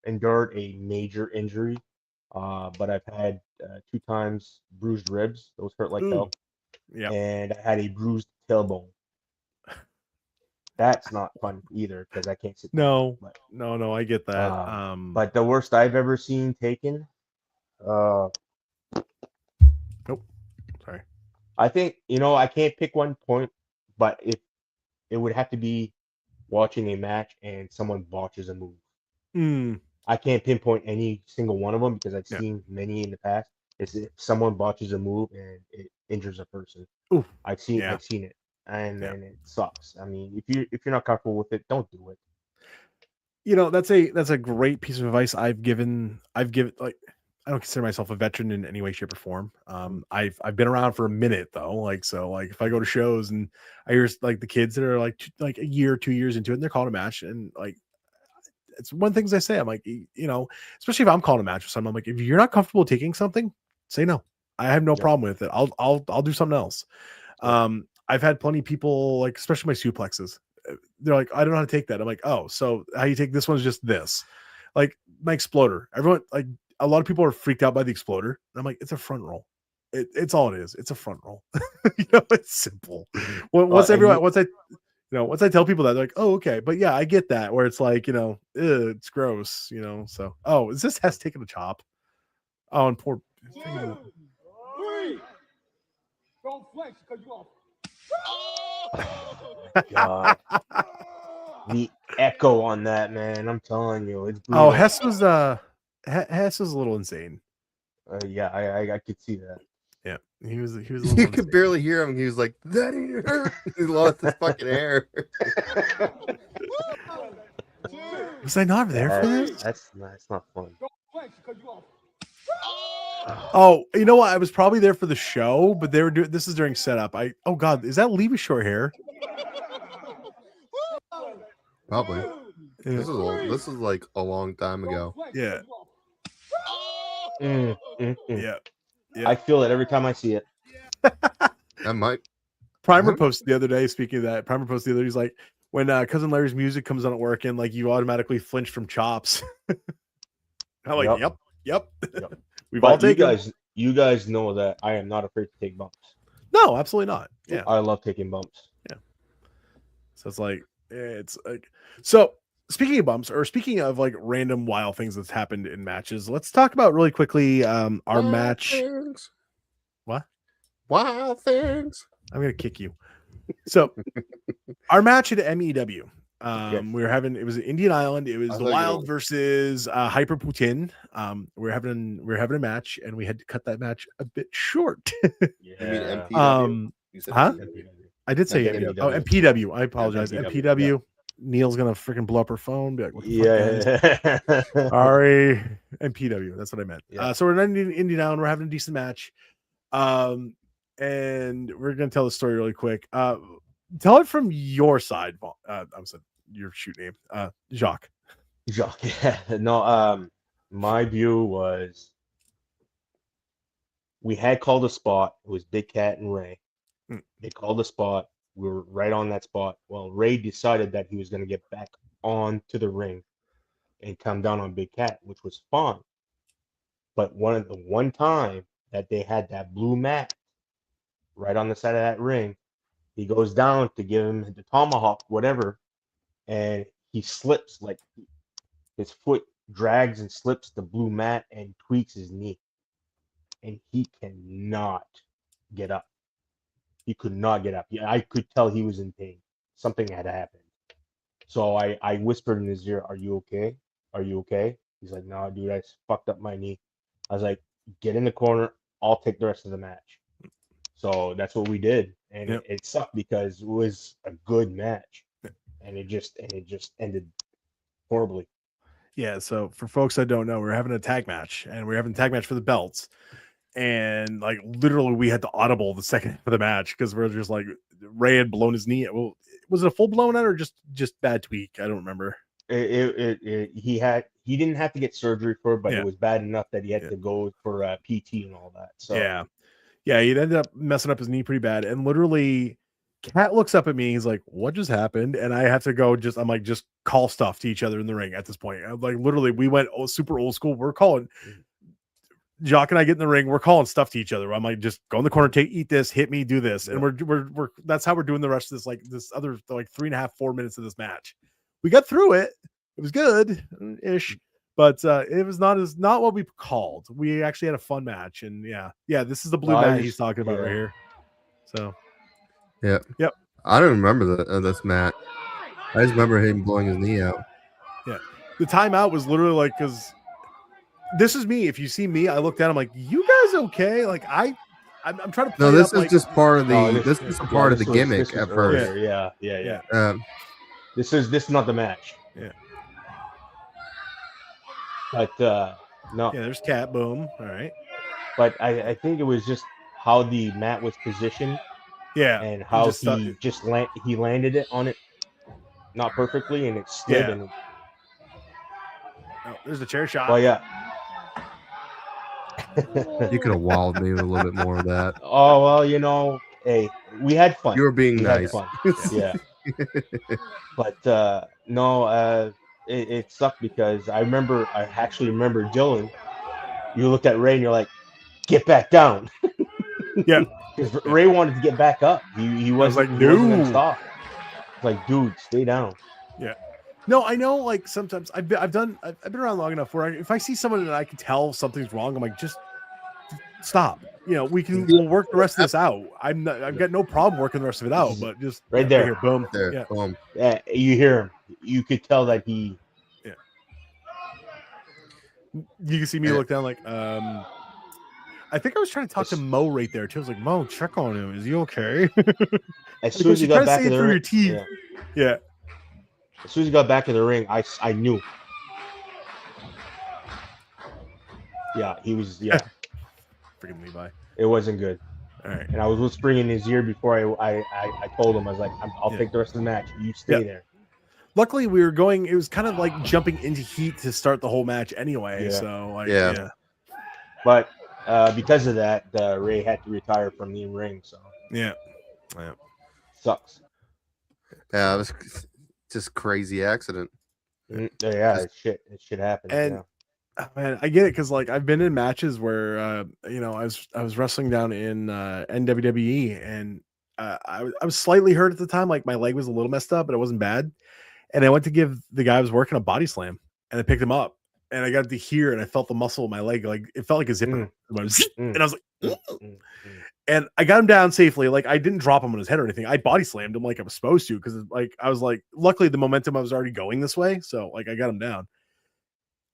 Speaker 4: endured a major injury. But I've had 2 times bruised ribs. Those hurt like hell.
Speaker 3: Yeah.
Speaker 4: And I had a bruised tailbone. That's not fun either because I can't sit down.
Speaker 3: No, I get that.
Speaker 4: But the worst I've ever seen taken.
Speaker 3: Nope. Sorry.
Speaker 4: I think I can't pick one point, but it would have to be watching a match and someone botches a move. I can't pinpoint any single one of them because I've seen many in the past. It's if someone botches a move and it injures a person.
Speaker 3: Ooh,
Speaker 4: I've seen it, and it sucks. I mean, if you're not comfortable with it, don't do it.
Speaker 3: That's a great piece of advice I've given. Like, I don't consider myself a veteran in any way, shape, or form. I've been around for a minute though. Like, so like if I go to shows and I hear like the kids that are like a year, 2 years into it, and they're calling a match, and like it's one of the things I say. I'm like, especially if I'm calling a match with someone, I'm like, if you're not comfortable taking something, say no. I have no problem with it. I'll do something else. I've had plenty of people, like especially my suplexes. They're like, I don't know how to take that. I'm like, oh, so how you take this one is just this. Like my exploder. Everyone, like a lot of people are freaked out by the exploder. And I'm like, it's a front roll. It's all it is. It's a front roll. It's simple. Once I tell people that, they're like, oh, okay. But yeah, I get that where it's like, it's gross, so, oh, is this Hess taking a chop? Oh, and poor. 2, 3.
Speaker 1: Don't flex because you off.
Speaker 4: God. The echo on that, man. I'm telling you, it's brutal.
Speaker 3: Oh, Hess was a little insane.
Speaker 4: I could see that.
Speaker 3: Yeah, he was. A little
Speaker 2: you
Speaker 3: insane.
Speaker 2: could barely hear him. He was like, "That ain't hurt." He lost his fucking hair.
Speaker 3: Was I not there for this?
Speaker 4: That's not fun.
Speaker 3: Oh, you know what? I was probably there for the show, but they were doing. This is during setup. Oh God, is that Lee with short hair?
Speaker 2: Probably. Yeah. This is like a long time ago.
Speaker 3: Yeah. Yeah.
Speaker 4: I feel it every time I see it.
Speaker 2: That might.
Speaker 3: Primer posted the other day. Speaking of that, Primer posted the other day. He's like, when Cousin Larry's music comes on at work, and like you automatically flinch from chops. I'm like, yep. We've all taken.
Speaker 4: You guys know that I am not afraid to take bumps.
Speaker 3: No, absolutely not. Yeah,
Speaker 4: I love taking bumps.
Speaker 3: Yeah. So it's like so. Speaking of bumps, or speaking of like random wild things that's happened in matches, let's talk about really quickly our wild match.
Speaker 2: Things.
Speaker 3: What?
Speaker 2: Wild things.
Speaker 3: I'm gonna kick you. So our match at MEW. We were having, it was Indian Island. It was the Wild versus Hyper Putin. We're having a match, and we had to cut that match a bit short.
Speaker 2: Yeah.
Speaker 3: Huh? I did say MEW. Oh, MPW. I apologize. MPW. Yeah. Neil's gonna freaking blow up her phone. Be like, what the fuck? Sorry, MPW. That's what I meant. Yeah. So we're in Indian Island. We're having a decent match. And we're gonna tell the story really quick. Tell it from your side. I'm sorry, your shoot name, Jacques.
Speaker 4: Jacques. Yeah. No. My view was, We had called a spot. It was Big Cat and Ray.
Speaker 3: Mm.
Speaker 4: They called a spot. We were right on that spot. Well, Ray decided that he was going to get back onto the ring and come down on Big Cat, which was fine. But one time that they had that blue mat right on the side of that ring, he goes down to give him the tomahawk, whatever, and he slips, like his foot drags and slips the blue mat and tweaks his knee. And he cannot get up. He could not get up. I could tell he was in pain. Something had happened. So I whispered in his ear, "Are you okay? Are you okay?" He's like, "No, dude, I fucked up my knee." I was like, "Get in the corner. I'll take the rest of the match." So that's what we did, and it sucked because it was a good match, and it just ended horribly.
Speaker 3: Yeah. So for folks that don't know, we're having a tag match, and we're having a tag match for the belts. And like literally, we had to audible the second half of the match because we're just like Ray had blown his knee. Well, was it a full blown out or just bad tweak? I don't remember.
Speaker 4: He didn't have to get surgery for it, but it was bad enough that he had to go for PT and all that. So
Speaker 3: yeah, he'd ended up messing up his knee pretty bad. And literally, Cat looks up at me. He's like, "What just happened?" And I have to go. I'm like, just call stuff to each other in the ring at this point. I'm like, literally, we went super old school. We're calling. Jock and I get in the ring. We're calling stuff to each other. I'm like, just go in the corner, eat this, hit me, do this, and we're that's how we're doing the rest of this. Like this other 3.5, 4 minutes of this match. We got through it. It was good ish, but it was not what we called. We actually had a fun match, and yeah. This is the blue mat he's talking about right here. So,
Speaker 2: yep.
Speaker 3: I
Speaker 2: don't remember this mat. I just remember him blowing his knee out.
Speaker 3: Yeah, the timeout was literally like because. This is me. If you see me, I look down. I'm like, "You guys okay?" Like I'm trying to. Play
Speaker 2: this
Speaker 3: is
Speaker 2: like, just part of the. This is part of the gimmick at first.
Speaker 4: Yeah. This is not the match.
Speaker 3: Yeah.
Speaker 4: But no.
Speaker 3: Yeah, there's Cat. Boom. All right.
Speaker 4: But I think it was just how the mat was positioned.
Speaker 3: Yeah.
Speaker 4: And how he landed it on it, not perfectly, and it slid.
Speaker 3: Yeah. Oh, there's the chair shot.
Speaker 4: Well, yeah.
Speaker 2: You could have walled me with a little bit more of that.
Speaker 4: Oh well, hey, we had fun.
Speaker 2: You were being nice.
Speaker 4: Yeah. But no, it sucked because I actually remember Dylan. You looked at Ray and you're like, "Get back down."
Speaker 3: Yeah.
Speaker 4: Because Ray wanted to get back up. He was like, "No, gonna stop." Like, dude, stay down.
Speaker 3: Yeah. No, I know. Like sometimes I've been around long enough where if I see someone and I can tell something's wrong, I'm like, just stop. We'll work the rest of this out. I've got no problem working the rest of it out, but just
Speaker 4: right there,
Speaker 3: here, boom,
Speaker 2: there, boom.
Speaker 4: Yeah, you hear him. You could tell that he.
Speaker 3: Yeah. You can see me look down like, I think I was trying to talk to Mo right there too. I was like, "Mo, check on him. Is he okay?"
Speaker 4: As soon as you got back in the ring,
Speaker 3: your teeth. Yeah.
Speaker 4: As soon as he got back in the ring, I knew. Yeah, he was. Yeah,
Speaker 3: freaking Levi.
Speaker 4: It wasn't good.
Speaker 3: All right.
Speaker 4: And I was whispering in his ear before I told him. I was like, "I'll take the rest of the match. You stay there."
Speaker 3: Luckily, we were going. It was kind of like jumping into heat to start the whole match anyway.
Speaker 4: Yeah.
Speaker 3: So
Speaker 2: yeah.
Speaker 4: But because of that, Ray had to retire from the ring. So
Speaker 3: yeah.
Speaker 4: Sucks.
Speaker 2: Yeah, it was just crazy accident.
Speaker 4: Yeah, it shit happened.
Speaker 3: And man, I get it because like I've been in matches where I was wrestling down in NWWE and I was slightly hurt at the time. Like my leg was a little messed up, but it wasn't bad. And I went to give the guy I was working a body slam, and I picked him up, and I got to hear, and I felt the muscle in my leg, like it felt like a zipper, and I was like, and I got him down safely. Like I didn't drop him on his head or anything. I body slammed him like I was supposed to because like I was like, luckily the momentum I was already going this way, so like I got him down.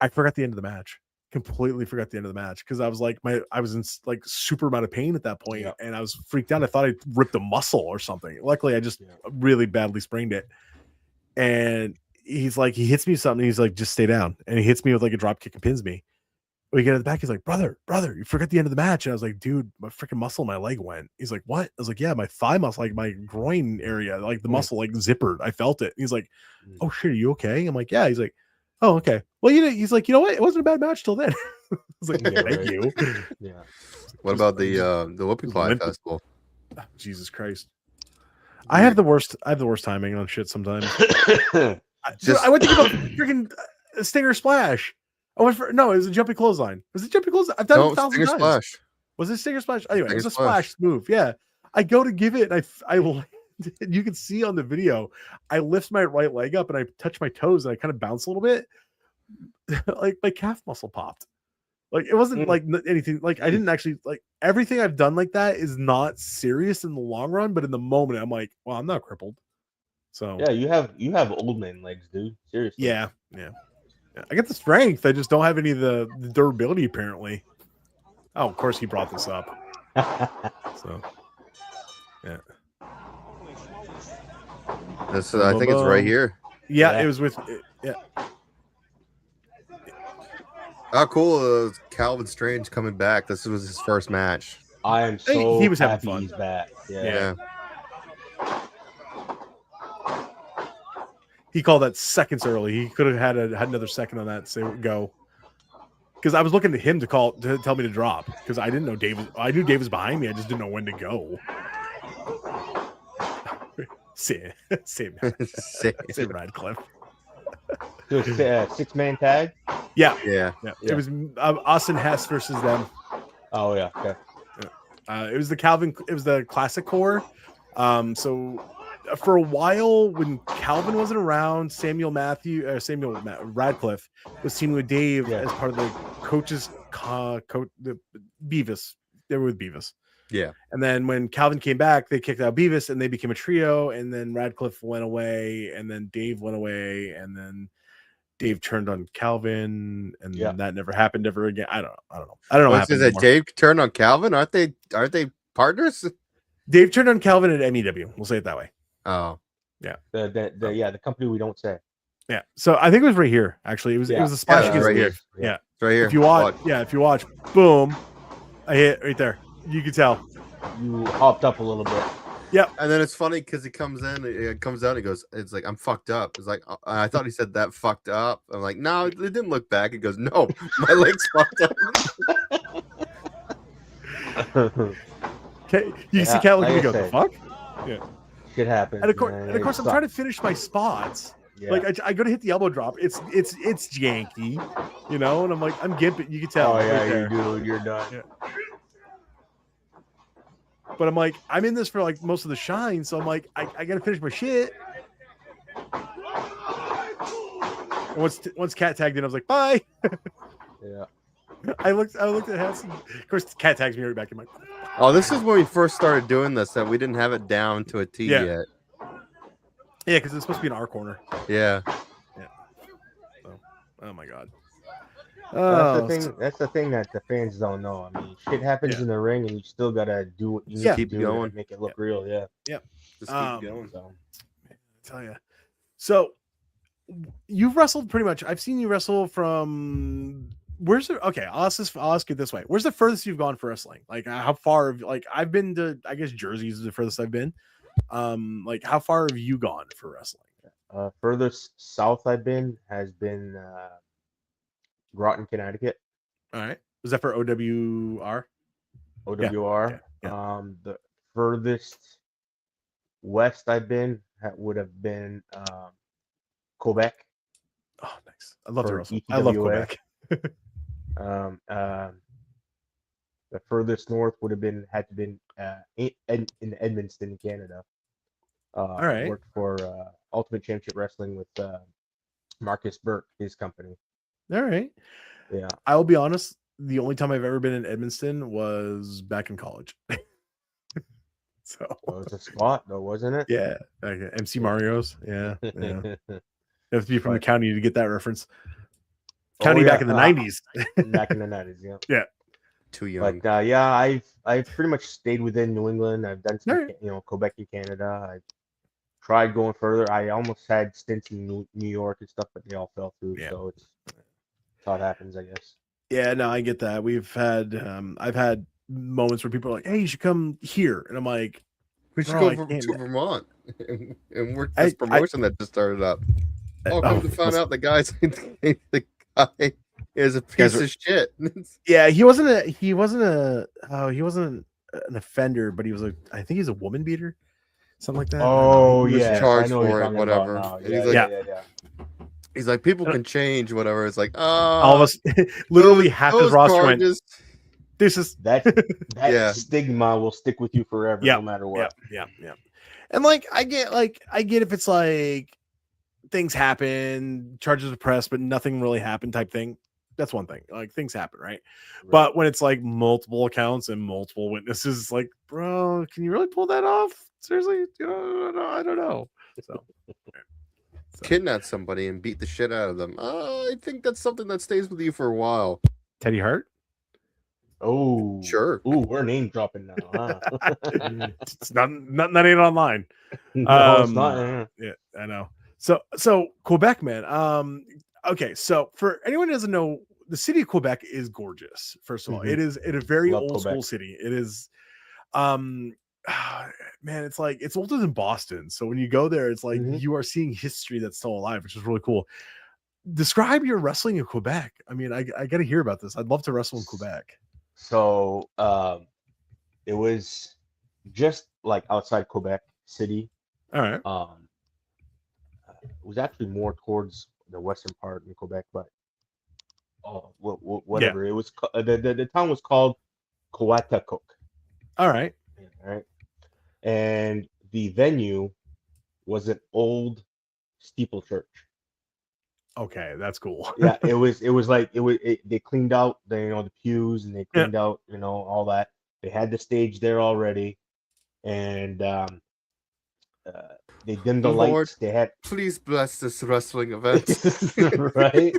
Speaker 3: I forgot the end of the match. Completely forgot the end of the match because I was like I was in like super amount of pain at that point, and I was freaked out. I thought I ripped a muscle or something. Luckily, I just really badly sprained it. And he's like, he hits me with something. He's like, just stay down. And he hits me with like a drop kick and pins me. We get in the back. He's like, brother, you forgot the end of the match. And I was like, dude, my freaking muscle in my leg went. He's like, what? I was like, yeah, my thigh muscle, like my groin area, like the muscle, like zippered. I felt it. He's like, oh shit, are you okay? I'm like, yeah. He's like, Oh, okay. Well, he's like, you know what? It wasn't a bad match till then. I was like,
Speaker 4: Yeah,
Speaker 3: thank
Speaker 4: right.
Speaker 3: you.
Speaker 4: Yeah.
Speaker 2: What about the Whoopie Pie
Speaker 3: limping.
Speaker 2: Festival?
Speaker 3: Oh, Jesus Christ. I have the worst timing on shit sometimes. I went to give a freaking Stinger Splash. I went for it was a jumping clothesline. Was it jumping clothesline? I've done it 1,000
Speaker 2: Stinger
Speaker 3: times.
Speaker 2: Splash.
Speaker 3: Was it Stinger Splash? Anyway,
Speaker 2: Stinger
Speaker 3: it was a splash move. Yeah. I go to give it and I landed. You can see on the video, I lift my right leg up and I touch my toes and I kind of bounce a little bit. Like my calf muscle popped. Like it wasn't like anything. Like I didn't actually like everything I've done like that is not serious in the long run, but in the moment, I'm like, well, I'm not crippled. So
Speaker 4: Yeah, you have old man legs, dude. Seriously.
Speaker 3: yeah. I get the strength. I just don't have any of the durability apparently. Oh, of course he brought this up. So yeah.
Speaker 2: That's I think it's right here.
Speaker 3: Yeah, it was with yeah.
Speaker 2: Oh, cool! Calvin Strange coming back. This was his first match.
Speaker 4: I am so
Speaker 3: he was having
Speaker 4: happy
Speaker 3: fun.
Speaker 4: he's back.
Speaker 2: Yeah.
Speaker 3: He called that seconds early. He could have had another second on that to say go. Because I was looking to him to tell me to drop. Because I didn't know Dave. I knew Dave was behind me. I just didn't know when to go. Same Radcliffe.
Speaker 4: So it's a 6-man tag.
Speaker 3: Yeah.
Speaker 2: Yeah.
Speaker 3: It was Austin Hess versus them.
Speaker 4: Oh yeah. Okay.
Speaker 3: It was the classic core. So for a while when Calvin wasn't around, Samuel Radcliffe was teaming with Dave as part of the coaches the Beavis. They were with Beavis.
Speaker 2: Yeah.
Speaker 3: And then when Calvin came back, they kicked out Beavis and they became a trio. And then Radcliffe went away, and then Dave went away, and then Dave turned on Calvin, and that never happened ever again. I don't know. What happened.
Speaker 2: That Dave turned on Calvin? Aren't they partners?
Speaker 3: Dave turned on Calvin at MEW. We'll say it that way.
Speaker 2: Oh.
Speaker 3: Yeah.
Speaker 4: The company we don't say.
Speaker 3: Yeah. So I think it was right here. Actually, it was a splash against
Speaker 2: right
Speaker 3: Dave.
Speaker 2: here.
Speaker 3: Yeah.
Speaker 2: It's right here.
Speaker 3: If you watch, boom, I hit right there. You can tell.
Speaker 4: You hopped up a little bit.
Speaker 3: Yep.
Speaker 2: And then it's funny because he comes in, it comes out, he goes, it's like, I'm fucked up. It's like, I thought he said that fucked up. I'm like, no, it didn't look back. He goes, no, my leg's fucked up.
Speaker 3: Okay, you see Cat looking at me go, the fuck?
Speaker 4: Yeah. Shit happens.
Speaker 3: And of course, I'm trying to finish my spots. Yeah. Like I go to hit the elbow drop. It's janky, and I'm like, I'm gimping. You can tell.
Speaker 4: Oh yeah, you do. You're done.
Speaker 3: Yeah. But I'm like, I'm in this for like most of the shine, so I'm like, I gotta finish my shit. And once Cat tagged in, I was like, bye.
Speaker 4: Yeah.
Speaker 3: I looked at Hess, and of course, Cat tags me right back in my.
Speaker 2: Oh, this is when we first started doing this, that we didn't have it down to a T yet.
Speaker 3: Yeah, because it's supposed to be in our corner.
Speaker 2: Yeah.
Speaker 3: So, oh my god.
Speaker 4: That's the thing that the fans don't know. I mean, shit happens in the ring, and you still gotta do what you need to do
Speaker 2: going.
Speaker 4: to make it look real. Yeah.
Speaker 3: Yep.
Speaker 2: Just keep going.
Speaker 4: So.
Speaker 3: I tell you. So you've wrestled pretty much. I've seen you wrestle from. I'll ask it this way. Where's the furthest you've gone for wrestling? Like how far? I've been to. I guess Jersey is the furthest I've been. Like how far have you gone for wrestling?
Speaker 4: Furthest south I've been has been Groton, Connecticut.
Speaker 3: All right. Was that for OWR?
Speaker 4: OWR.
Speaker 3: Yeah.
Speaker 4: The furthest west I've been would have been Quebec.
Speaker 3: Oh, nice. I love to wrestle.
Speaker 4: EPWA.
Speaker 3: I love Quebec.
Speaker 4: The furthest north would have had to been in Edmonton, Canada.
Speaker 3: All right.
Speaker 4: Worked for Ultimate Championship Wrestling with Marcus Burke, his company.
Speaker 3: All right.
Speaker 4: Yeah.
Speaker 3: I'll be honest. The only time I've ever been in Edmonton was back in college. So
Speaker 4: it was a spot, though, wasn't it?
Speaker 3: Yeah. Okay. MC Mario's. Yeah. You have to be from the county to get that reference. County back in the 90s.
Speaker 4: Back in the 90s, yeah.
Speaker 3: Yeah.
Speaker 2: Too young.
Speaker 4: But I've pretty much stayed within New England. I've done some, Quebec and Canada. I tried going further. I almost had stints in New York and stuff, but they all fell through. Yeah. So it's how it happens, I guess.
Speaker 3: Yeah, no, I get that. We've had I've had moments where people are like, "Hey, you should come here," and I'm like,
Speaker 2: "We should go to Vermont and work this promotion that just started up." Oh, come to find out, the guy is a piece of shit.
Speaker 3: Yeah, he wasn't an offender, but he was I think he's a woman beater, something like that.
Speaker 4: Oh,
Speaker 2: He was
Speaker 4: yeah,
Speaker 2: charged
Speaker 4: I know what
Speaker 2: for
Speaker 4: you're
Speaker 2: it,
Speaker 4: talking
Speaker 2: whatever.
Speaker 4: about now.
Speaker 2: And he's
Speaker 4: Yeah,
Speaker 2: like,
Speaker 4: yeah.
Speaker 2: he's like, people can change, whatever. It's like,
Speaker 3: all of us, literally half his roster went. This is
Speaker 4: that
Speaker 2: Yeah.
Speaker 4: stigma will stick with you forever, no matter what.
Speaker 3: Yeah. And like I get if it's like things happen, charges are pressed, but nothing really happened type thing. That's one thing. Like things happen, right? But when it's like multiple accounts and multiple witnesses, it's like, bro, can you really pull that off? Seriously? I don't know. So
Speaker 2: Kidnap somebody and beat the shit out of them. I think that's something that stays with you for a while.
Speaker 3: Teddy Hart?
Speaker 4: Oh,
Speaker 2: sure.
Speaker 4: Ooh, we're name dropping now, huh?
Speaker 3: It's not ain't online.
Speaker 4: No, it's not.
Speaker 3: Yeah, I know. So Quebec, man. Okay, so for anyone who doesn't know, the city of Quebec is gorgeous. First of all, it is a very
Speaker 4: Love
Speaker 3: old
Speaker 4: Quebec.
Speaker 3: school city. It is, man, it's like it's older than Boston. So when you go there, it's like you are seeing history that's still alive, which is really cool. Describe your wrestling in Quebec. I mean, I got to hear about this. I'd love to wrestle in Quebec.
Speaker 4: So it was just like outside Quebec City.
Speaker 3: All right.
Speaker 4: It was actually more towards the western part in Quebec, but whatever. It was the town was called Coatacook.
Speaker 3: All right.
Speaker 4: All right. And the venue was an old steeple church.
Speaker 3: Okay, that's cool.
Speaker 4: Yeah, it was like they cleaned out the pews, and they cleaned out all that. They had the stage there already, and they dimmed the lights. They had
Speaker 2: please bless this wrestling event.
Speaker 4: right.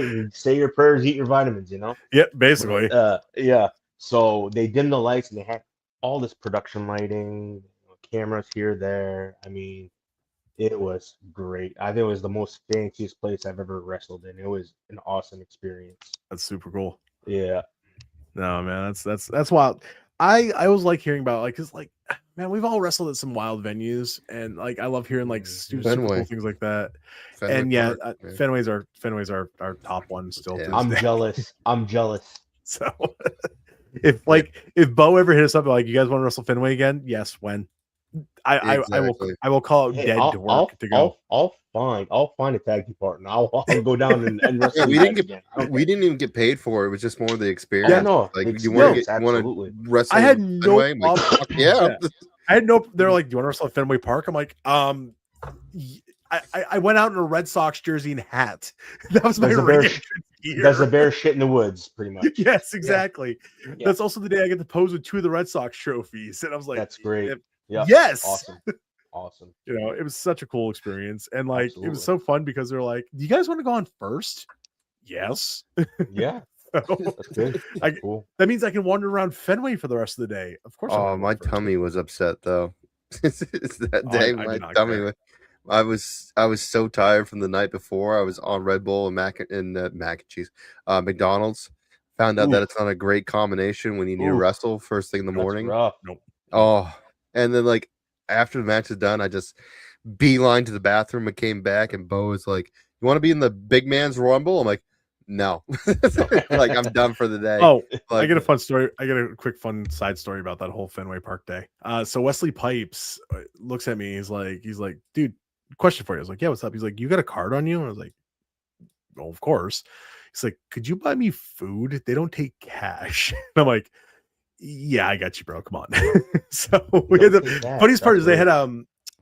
Speaker 4: And say your prayers, eat your vitamins.
Speaker 3: Yeah, basically.
Speaker 4: Yeah. So they dimmed the lights, and they had all this production lighting, cameras here, there. I mean, it was great. I think it was the most fanciest place I've ever wrestled in. It was an awesome experience.
Speaker 3: That's super cool.
Speaker 4: Yeah.
Speaker 3: No, man, that's wild. I always like hearing about cause man, we've all wrestled at some wild venues, and I love hearing super cool things like that.
Speaker 2: Fenway
Speaker 3: and yeah,
Speaker 2: Park,
Speaker 3: Fenway's our top one still.
Speaker 2: Yeah.
Speaker 4: I'm jealous.
Speaker 3: So if Bo ever hit us up you guys want to wrestle Fenway again? Yes, when? I will call out dead to work to go.
Speaker 4: I'll find a tag team partner. I'll go down and wrestle.
Speaker 2: We didn't even get paid for it. It was just more of the experience.
Speaker 4: Yeah, no,
Speaker 2: you want to wrestle?
Speaker 3: I had no
Speaker 2: Fenway? Yeah.
Speaker 3: I had no. They're like, "Do you want to wrestle at Fenway Park?" I'm like, I went out in a Red Sox jersey and hat. That was my
Speaker 4: There's a bear shit in the woods, pretty much.
Speaker 3: Yes, exactly. Yeah. That's also the day I get to pose with 2 of the Red Sox trophies, and I was like,
Speaker 4: "That's great." Yeah.
Speaker 3: Yes.
Speaker 4: Awesome.
Speaker 3: It was such a cool experience, and
Speaker 4: Absolutely.
Speaker 3: It was so fun because they're like, "Do you guys want to go on first?" Yes.
Speaker 4: Yeah.
Speaker 3: So,
Speaker 4: that's good. That's cool.
Speaker 3: That means I can wander around Fenway for the rest of the day. Of course.
Speaker 2: Oh, my tummy was upset though. It's that day. My tummy. I was so tired from the night before. I was on Red Bull and mac and cheese, McDonald's. Found out that it's not a great combination when you need to wrestle first thing in the morning.
Speaker 4: Rough.
Speaker 3: Nope.
Speaker 2: Oh, and then after the match is done, I just beeline to the bathroom and came back, and Bo was like, "You want to be in the big man's rumble?" I'm like, "No." I'm done for the day.
Speaker 3: Oh, I get a fun story. I get a quick fun side story about that whole Fenway Park day. So Wesley Pipes looks at me. He's like, "Dude, question for you." I was like, "Yeah, what's up?" He's like, "You got a card on you?" And I was like, "Well, of course." He's like, "Could you buy me food? They don't take cash." And I'm like, "Yeah, I got you, bro. Come on." So we had the funniest part is they had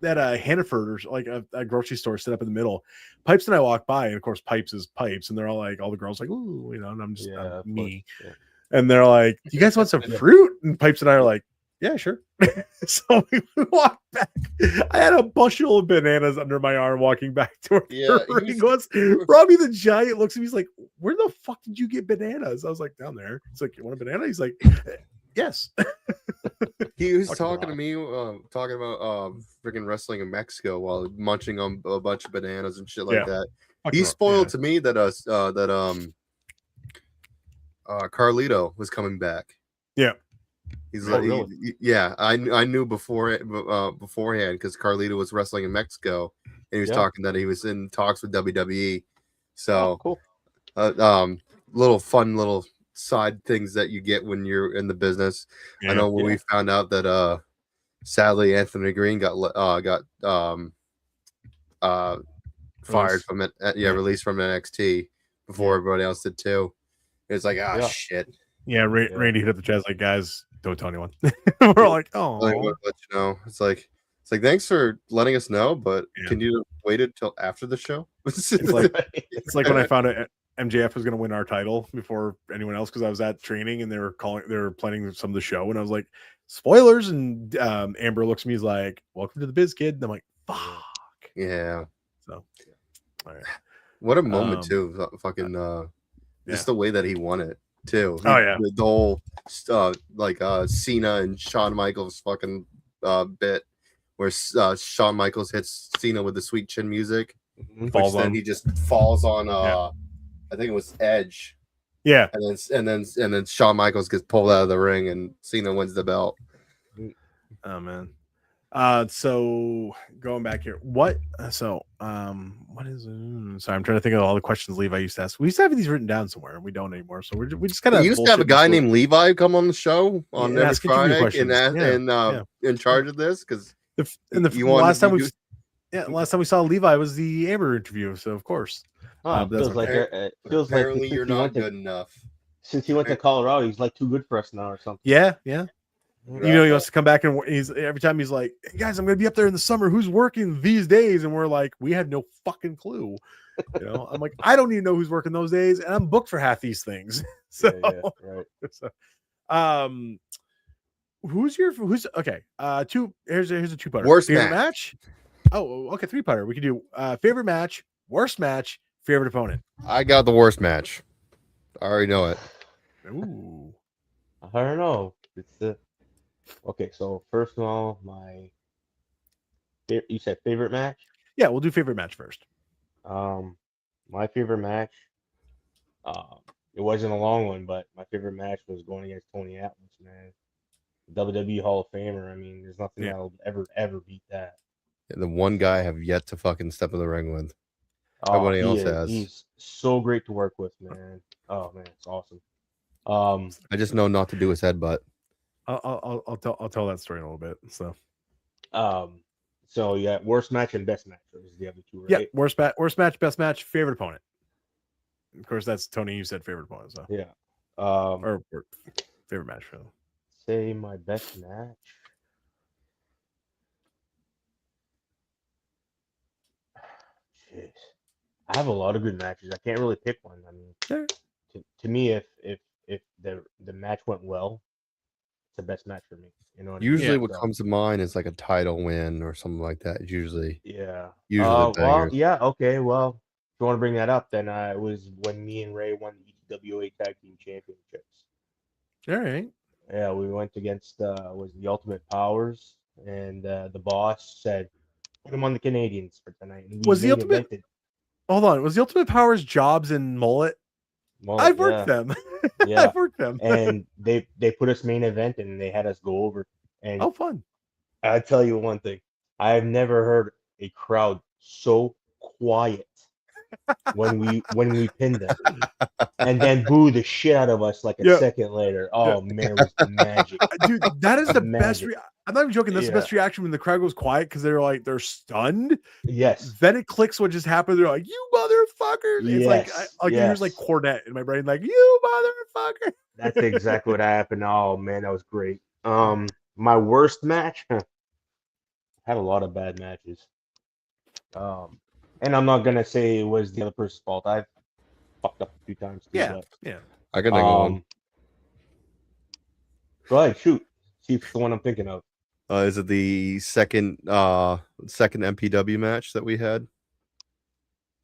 Speaker 3: Hannaford, or a grocery store set up in the middle. Pipes and I walk by, and of course Pipes is Pipes, and they're all the girls ooh, and I'm just me. Yeah. And they're like, "You guys want some fruit?" And Pipes and I are like, "Yeah, sure." So we walked back. I had a bushel of bananas under my arm walking back to where he goes. Robbie the Giant looks at me. He's like, "Where the fuck did you get bananas?" I was like, "Down there." He's like, "You want a banana?" He's like, "Yes."
Speaker 2: He was talking to me, talking about freaking wrestling in Mexico while munching on a bunch of bananas and shit like that. He spoiled to me that Carlito was coming back.
Speaker 3: Yeah.
Speaker 2: He's really? I knew beforehand because Carlito was wrestling in Mexico, and he was talking that he was in talks with WWE. So,
Speaker 4: cool.
Speaker 2: Little side things that you get when you're in the business. I know when we found out that sadly Anthony Green got fired from it, released from NXT before everybody else did too. It's like, shit.
Speaker 3: Yeah, Randy hit up the chat like, guys, don't tell anyone. We're all like, oh,
Speaker 2: like, let you know. It's like thanks for letting us know, but can you wait until after the show?
Speaker 3: It's like when I found out MJF was going to win our title before anyone else, because I was at training and they were planning some of the show, and I was like, spoilers, and Amber looks at me, he's like, welcome to the biz, kid, and I'm like, fuck.
Speaker 2: Yeah.
Speaker 3: So, all right.
Speaker 2: What a moment too. Fucking just the way that he won it too. The whole Cena and Shawn Michaels fucking bit where Shawn Michaels hits Cena with the sweet chin music, which then he just falls on I think it was Edge.
Speaker 3: Yeah.
Speaker 2: And then Shawn Michaels gets pulled out of the ring and Cena wins the belt.
Speaker 3: Oh man. So going back here, what is sorry, I'm trying to think of all the questions Levi used to ask. We used to have these written down somewhere, and we don't anymore. So we just kind of
Speaker 2: used to have a guy named Levi come on the show on every Friday and in charge of this, because
Speaker 3: last time we saw Levi was the Amber interview. So of course,
Speaker 4: feels
Speaker 2: apparently you're not good enough.
Speaker 4: Since he went to Colorado, he's like too good for us now or something.
Speaker 3: Yeah. You know, he wants to come back, and he's every time he's like, hey guys, I'm gonna be up there in the summer. Who's working these days? And we're like, we had no fucking clue. You know, I'm like, I don't even know who's working those days, and I'm booked for half these things. So,
Speaker 4: right.
Speaker 3: Who's okay? Here's a two-putter.
Speaker 2: Worst
Speaker 3: favorite match. Oh, okay, three-putter. We can do favorite match, worst match, favorite opponent.
Speaker 2: I got the worst match. I already know it.
Speaker 3: Ooh,
Speaker 4: I don't know. Okay, so first of all, you said favorite match?
Speaker 3: Yeah, we'll do favorite match first.
Speaker 4: My favorite match, it wasn't a long one, but my favorite match was going against Tony Atlas, man. WWE Hall of Famer. I mean, there's nothing that'll ever beat that.
Speaker 2: The one guy I have yet to fucking step in the ring with. Everybody else has.
Speaker 4: He's so great to work with, man. Oh man, it's awesome.
Speaker 2: I just know not to do his headbutt.
Speaker 3: I'll tell that story in a little bit. So,
Speaker 4: so yeah, worst match and best match. Those are the other two, right?
Speaker 3: Yeah, worst match, best match, favorite opponent. Of course, that's Tony. You said favorite opponent, so
Speaker 4: yeah.
Speaker 3: Or favorite match. Really.
Speaker 4: Say my best match. Jeez, I have a lot of good matches. I can't really pick one. I mean, to me, if the match went well, it's the best match for me. You know.
Speaker 2: Usually, what comes to mind is like a title win or something like that. Usually.
Speaker 4: Okay. Well, if you want to bring that up, then it was when me and Ray won the EWA Tag Team Championships.
Speaker 3: All right.
Speaker 4: Yeah, we went against was the Ultimate Powers, and the boss said, "Put him on the Canadians for tonight." And
Speaker 3: was the Ultimate? Hold on, was the Ultimate Powers Jobs and Mullet? I've worked them.
Speaker 4: Yeah,
Speaker 3: I've worked them.
Speaker 4: And they put us main event, and they had us go over. And
Speaker 3: fun!
Speaker 4: I tell you one thing, I've never heard a crowd so quiet when we pinned them, and then boo the shit out of us like a second later. Oh man, it was magic,
Speaker 3: dude. That is the best. I'm not even joking. That's the best reaction when the crowd goes quiet, because they're stunned.
Speaker 4: Yes.
Speaker 3: Then it clicks what just happened. They're like, "You motherfuckers!" It's like here's like cornet in my brain, like, "You motherfucker."
Speaker 4: That's exactly what happened. Oh man, that was great. My worst match. Had a lot of bad matches. And I'm not gonna say it was the other person's fault. I've fucked up a few times too.
Speaker 3: Yeah.
Speaker 2: I can think of one.
Speaker 4: Go ahead, shoot. See if it's the one I'm thinking of.
Speaker 2: Is it the second MPW match that we had?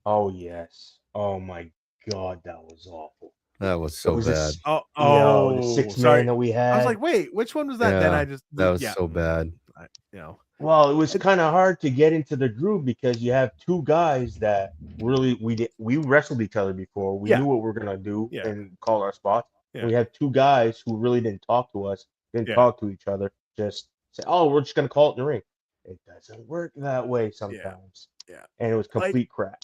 Speaker 4: Oh yes. Oh my god, that was awful.
Speaker 2: That was so bad.
Speaker 4: The 6-man that we had.
Speaker 3: I was like, wait, which one was that?
Speaker 2: Yeah,
Speaker 3: Then I just
Speaker 2: that was so bad.
Speaker 4: Well, it was kind of hard to get into the groove, because you have two guys that really we wrestled each other before. We knew what we were gonna do and call our spots.
Speaker 3: Yeah.
Speaker 4: And we had two guys who really didn't talk to us, didn't talk to each other. Just say, "Oh, we're just gonna call it in the ring." It doesn't work that way sometimes.
Speaker 3: Yeah.
Speaker 4: and it was complete crap.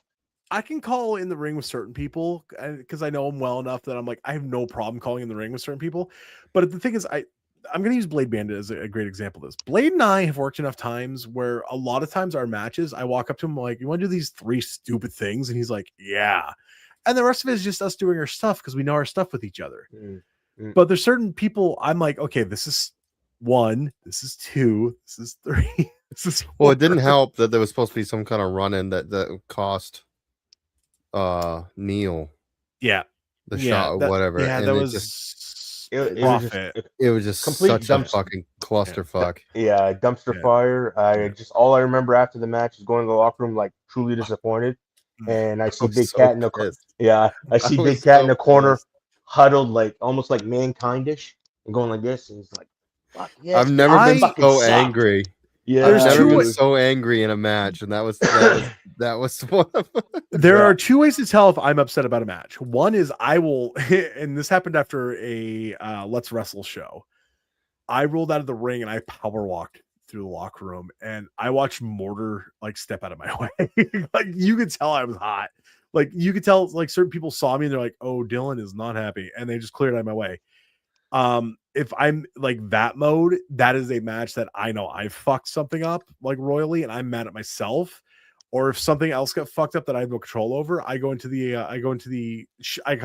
Speaker 3: I can call in the ring with certain people because I know them well enough that I'm like, I have no problem calling in the ring with certain people. But the thing is, I'm going to use Blade Bandit as a great example of this. Blade and I have worked enough times where a lot of times our matches, I walk up to him like, you want to do these 3 stupid things? And he's like, yeah. And the rest of it is just us doing our stuff because we know our stuff with each other. But there's certain people I'm like, okay, this is 1, this is 2, this is 3. This is 4.
Speaker 2: Well, it didn't help that there was supposed to be some kind of run-in that cost Neil the shot or whatever.
Speaker 3: Yeah,
Speaker 2: and
Speaker 3: that
Speaker 2: it
Speaker 3: was
Speaker 2: it was just
Speaker 4: complete
Speaker 2: such a fucking clusterfuck.
Speaker 4: Yeah, dumpster fire. All I remember after the match is going to the locker room like truly disappointed. And I see Big Cat in the corner. Yeah, I see Big Cat in the corner, huddled like almost like mankindish, and going like this. And he's like, "Fuck yes!"
Speaker 2: I've never been so angry.
Speaker 4: Yeah,
Speaker 2: I've never been so angry in a match, and that was one of them.
Speaker 3: There are 2 ways to tell if I'm upset about a match. One is I will, and this happened after a Let's Wrestle show. I rolled out of the ring and I power walked through the locker room, and I watched Mortar like step out of my way. Like you could tell I was hot. Like you could tell like certain people saw me and they're like, "Oh, Dylan is not happy," and they just cleared out of my way. If I'm like that mode, that is a match that I know I fucked something up like royally, and I'm mad at myself. Or if something else got fucked up that I have no control over, I go into the I call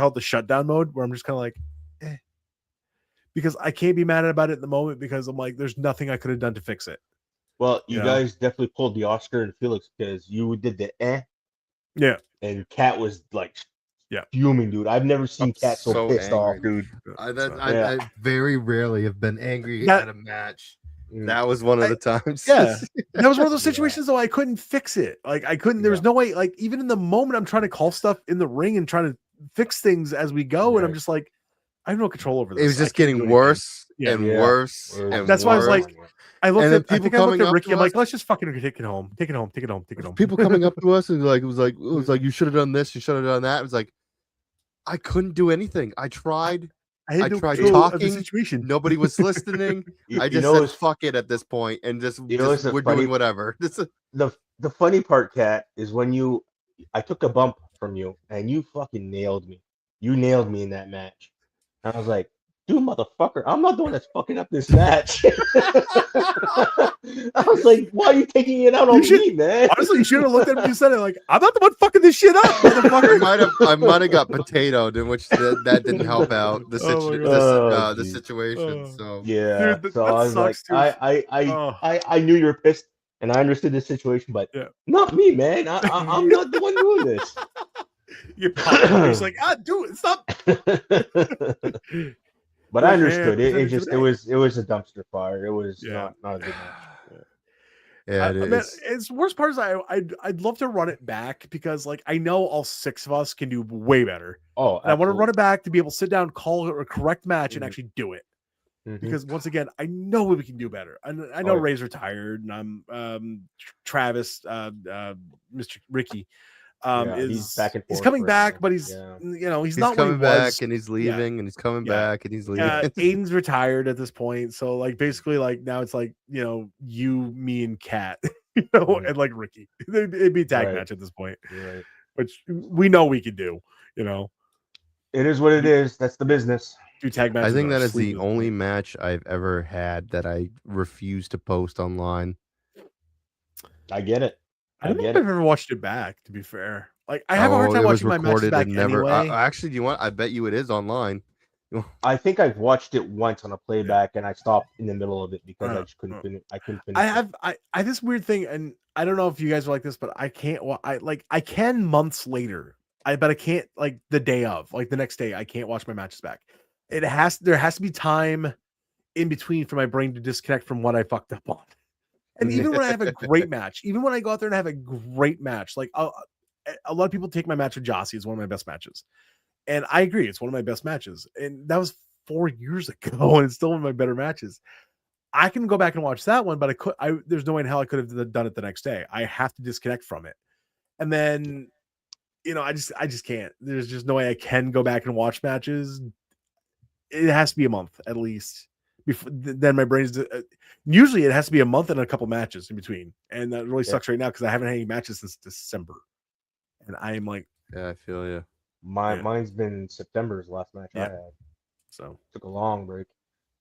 Speaker 3: it the shutdown mode, where I'm just kind of like, because I can't be mad about it in the moment because I'm like, there's nothing I could have done to fix it.
Speaker 4: Well, you guys definitely pulled the Oscar and Felix because you did the
Speaker 3: yeah,
Speaker 4: and Cat was like fuming, dude. I've never seen Cat so pissed
Speaker 2: angry,
Speaker 4: off, dude.
Speaker 2: I very rarely have been angry at a match. That was one of the times.
Speaker 3: Yeah, that was one of those situations though I couldn't fix it. Like I couldn't. There was no way. Like even in the moment, I'm trying to call stuff in the ring and trying to fix things as we go, and I'm just like, I have no control over this.
Speaker 2: It was just getting worse and worse. And
Speaker 3: that's why I was like, I looked at
Speaker 2: people coming up
Speaker 3: Ricky.
Speaker 2: to
Speaker 3: I'm like, let's just fucking take it home.
Speaker 2: People coming up to us and it was like, you should have done this, you should have done that. It was like, I couldn't do anything. I tried. I tried talking. Situation. Nobody was listening. I just said fuck it at this point and just we're doing whatever.
Speaker 4: The funny part, Kat, is when I took a bump from you and you fucking nailed me. You nailed me in that match. And I was like, dude, motherfucker, I'm not the one that's fucking up this match. I was like, why are you taking it out on me, man?
Speaker 3: Honestly, you should have looked at me and said it like, I'm not the one fucking this shit up, motherfucker.
Speaker 2: I might have got potatoed, in which that didn't help out the situation. So
Speaker 4: yeah, dude, so I was like, I knew you were pissed, and I understood the situation, but not me, man. I'm not the one doing this.
Speaker 3: You He's like, dude, stop.
Speaker 4: But I understood it. It was a dumpster fire. It was not a good match.
Speaker 2: Yeah, it is.
Speaker 3: It's worst part is I'd love to run it back because like I know all 6 of us can do way better.
Speaker 4: Oh,
Speaker 3: and I want to run it back to be able to sit down, call it a correct match, and actually do it. Because once again, I know we can do better. I know Ray's retired, and I'm Travis, Mr. Ricky.
Speaker 4: He's back and forth.
Speaker 3: He's coming back, but he's not
Speaker 2: coming back and he's leaving and he's coming back and he's leaving.
Speaker 3: Aiden's retired at this point, so like basically like now it's like you, me, and Kat, and like Ricky. It'd be a tag match at this point, which we know we can do.
Speaker 4: It is what it is. That's the business.
Speaker 3: Do tag matches.
Speaker 2: I think that is the only match I've ever had that I refuse to post online.
Speaker 4: I get it.
Speaker 3: I don't know if I've ever watched it back, to be fair. Like I have a hard time watching my matches back anyway.
Speaker 2: Actually, do you want? I bet you it is online.
Speaker 4: I think I've watched it once on a playback, and I stopped in the middle of it because I just couldn't finish. I couldn't finish.
Speaker 3: I have this weird thing, and I don't know if you guys are like this, but I can't. Well, I can months later. But I can't like the day of, like the next day. I can't watch my matches back. There has to be time in between for my brain to disconnect from what I fucked up on. And even when I have a great match, even when I go out there and have a great match, like a lot of people take my match with Jossie as one of my best matches. And I agree. It's one of my best matches. And that was 4 years ago. And it's still one of my better matches. I can go back and watch that one, but there's no way in hell I could have done it the next day. I have to disconnect from it. And then, I just can't. There's just no way I can go back and watch matches. It has to be a month at least, then my brain's usually it has to be a month and a couple matches in between, and that really sucks right now because I haven't had any matches since December, and I am like,
Speaker 2: Yeah, I feel you.
Speaker 4: Mine's been September's last match I had.
Speaker 3: So
Speaker 4: took a long break.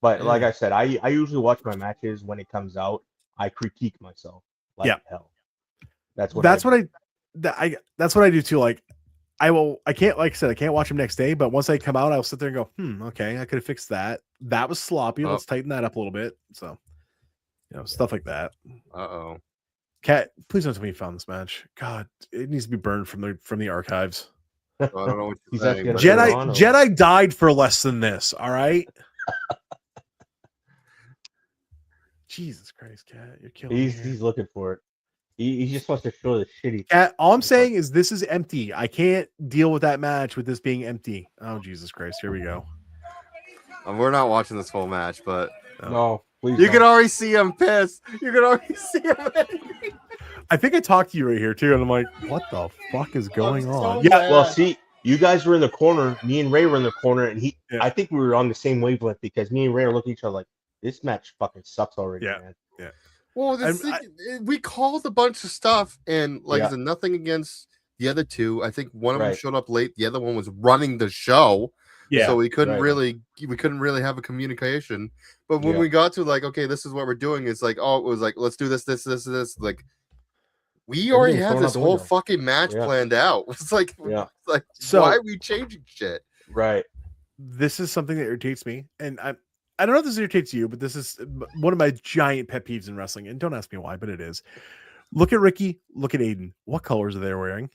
Speaker 4: But like I said, I usually watch my matches when it comes out. I critique myself like hell. That's what I do too. Like I can't, like I said, I can't watch them next day, but once they come out, I'll sit there and go, okay, I could have fixed that. That was sloppy. Let's tighten that up a little bit. So, stuff like that.
Speaker 2: Uh-oh.
Speaker 3: Kat, please don't tell me you found this match. God, it needs to be burned from the archives.
Speaker 2: Well, I don't know what you're saying.
Speaker 3: Jedi died for less than this. All right. Jesus Christ, Kat, you're killing me.
Speaker 4: He's looking for it. He just wants to show the shitty.
Speaker 3: Kat, all I'm saying is this is empty. I can't deal with that match with this being empty. Oh, Jesus Christ. Here we go.
Speaker 2: We're not watching this full match, but
Speaker 4: no, please.
Speaker 2: You can already see him pissed. You can already see him angry.
Speaker 3: I think I talked to you right here too, and I'm like, what the fuck is going on?
Speaker 4: Yeah, well, see, you guys were in the corner. Me and Ray were in the corner, and I think we were on the same wavelength because me and Ray are looking at each other like, this match fucking sucks already, man.
Speaker 3: Yeah.
Speaker 2: Well, we called a bunch of stuff, and like I said, nothing against the other two. I think one of them showed up late. The other one was running the show. Yeah. So we couldn't really have a communication. But when we got to like, okay, this is what we're doing, it's like, oh, it was like, let's do this. Like, we already have this whole fucking match planned out. It's like, so why are we changing shit?
Speaker 4: Right.
Speaker 3: This is something that irritates me, and I don't know if this irritates you, but this is one of my giant pet peeves in wrestling. And don't ask me why, but it is. Look at Ricky. Look at Aiden. What colors are they wearing?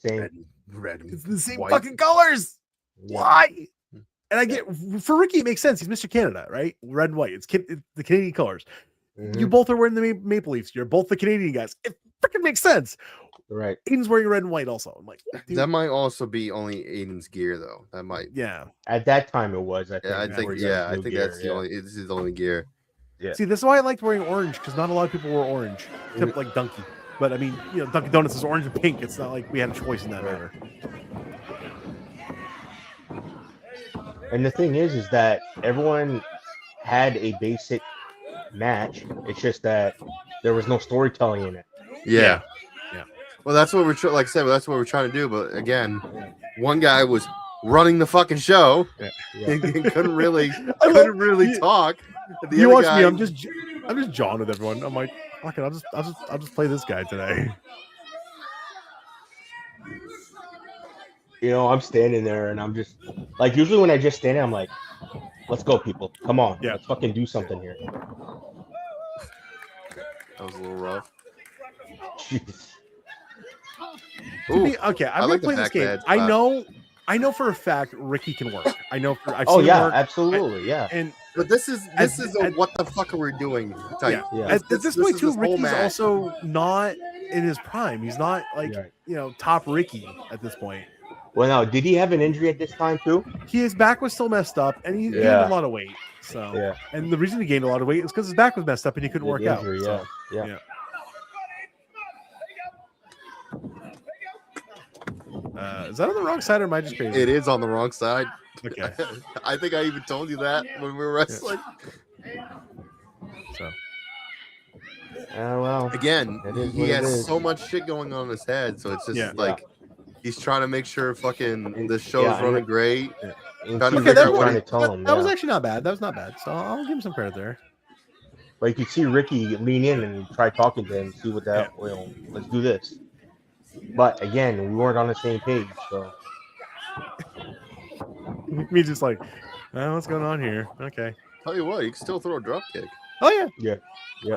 Speaker 4: Same.
Speaker 2: Red.
Speaker 3: It's the same fucking colors. Why? And I get, for Ricky, it makes sense. He's Mr. Canada, right? Red and white. It's the Canadian colors. Mm-hmm. You both are wearing the Maple Leafs. You're both the Canadian guys. It freaking makes sense.
Speaker 4: Right.
Speaker 3: Aiden's wearing red and white also. I'm like, dude.
Speaker 2: That might also be only Aiden's gear though. That might.
Speaker 3: Yeah.
Speaker 4: At that time it was. I think
Speaker 2: that's the only. This is the only gear.
Speaker 3: Yeah. See, this is why I liked wearing orange, because not a lot of people wore orange, except like Dunky. But I mean, Dunkin' Donuts is orange and pink. It's not like we had a choice in that matter.
Speaker 4: And the thing is that everyone had a basic match. It's just that there was no storytelling in it.
Speaker 2: Yeah. Well, that's what that's what we're trying to do. But again, one guy was running the fucking show. He couldn't really talk.
Speaker 3: You watch me. I'm just jawing with everyone. I'm like, fuck it. I'll just play this guy today.
Speaker 4: I'm standing there and I'm just like, usually when I just stand there, I'm like, let's go, people. Come on. Let's fucking do something here.
Speaker 2: That was a little rough.
Speaker 4: Jeez.
Speaker 3: Okay, I'm gonna play this game. I know for a fact Ricky can work. I know for I've
Speaker 4: seen
Speaker 3: him work.
Speaker 4: Absolutely,
Speaker 2: But this is a what the fuck are we doing type.
Speaker 3: At this point too, Ricky's also not in his prime. He's not like top Ricky at this point.
Speaker 4: Well, now, did he have an injury at this time too?
Speaker 3: His back was still messed up, and he gained a lot of weight. So, and the reason he gained a lot of weight is because his back was messed up and he couldn't work out. Yeah. Is that on the wrong side or am I just crazy?
Speaker 2: It is on the wrong side.
Speaker 3: Okay.
Speaker 2: I think I even told you that when we were wrestling.
Speaker 3: So.
Speaker 4: Well.
Speaker 2: Again, he has so much shit going on in his head, so it's just he's trying to make sure fucking the show's running great.
Speaker 3: That was actually not bad. That was not bad. So I'll give him some credit there.
Speaker 4: But you could see Ricky lean in and try talking to him, see what that. Let's do this. But again, we weren't on the same page, so.
Speaker 3: Me just like, what's going on here? Okay.
Speaker 2: Tell you what, you can still throw a drop kick.
Speaker 3: Oh yeah.
Speaker 4: Yeah.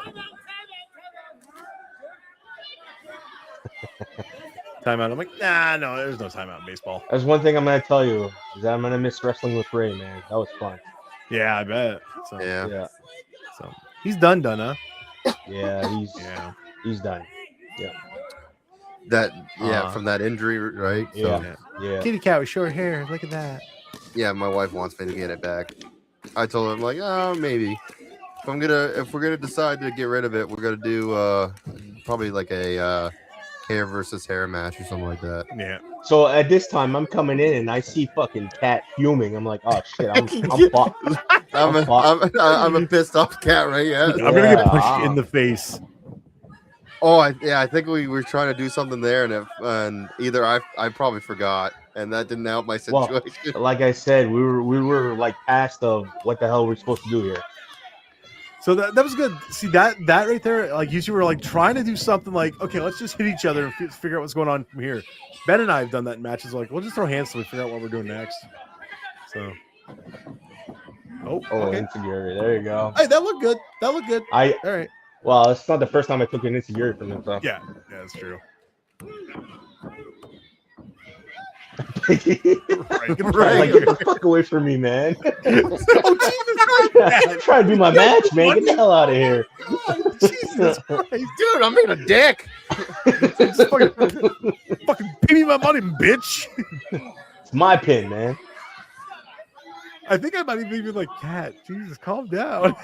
Speaker 3: Timeout. I'm like, no, there's no timeout in baseball.
Speaker 4: That's one thing I'm gonna tell you is that I'm gonna miss wrestling with Ray, man. That was fun.
Speaker 3: Yeah, I bet. So,
Speaker 4: yeah.
Speaker 3: So he's done, huh?
Speaker 4: Yeah, he's done. Yeah.
Speaker 2: From that injury, right?
Speaker 4: Yeah.
Speaker 3: Kitty cat with short hair. Look at that.
Speaker 2: Yeah, my wife wants me to get it back. I told her, I'm like, maybe. If we're gonna decide to get rid of it, we're gonna do probably like a hair versus hair match or something like that.
Speaker 3: Yeah.
Speaker 4: So at this time, I'm coming in and I see fucking Cat fuming. I'm like, oh shit, I'm fucked.
Speaker 2: I'm a pissed off cat, right? Yeah.
Speaker 3: I'm gonna get punched in the face.
Speaker 2: Oh, I think we were trying to do something there, and either I probably forgot, and that didn't help my situation.
Speaker 4: Well, like I said, we were like past of what the hell we're supposed to do here.
Speaker 3: So that was good. See that right there, like you two were like trying to do something like, okay, let's just hit each other and figure out what's going on from here. Ben and I have done that in matches. Like, we'll just throw hands so we figure out what we're doing next. So, okay.
Speaker 4: Insecurity. There you go.
Speaker 3: Hey, that looked good. All right.
Speaker 4: Well, it's not the first time I took an insecurity from him. So.
Speaker 3: Yeah, that's true.
Speaker 4: Right. Like, get the fuck away from me, man.
Speaker 3: Oh, Jesus Christ.
Speaker 4: I'm trying to do my match, man. Get the hell out of here.
Speaker 3: God, Jesus Christ.
Speaker 2: Dude, I'm being a dick.
Speaker 3: Just fucking pay me my money, bitch.
Speaker 4: It's my pin, man.
Speaker 3: I think I might even be like, Cat, Jesus, calm down.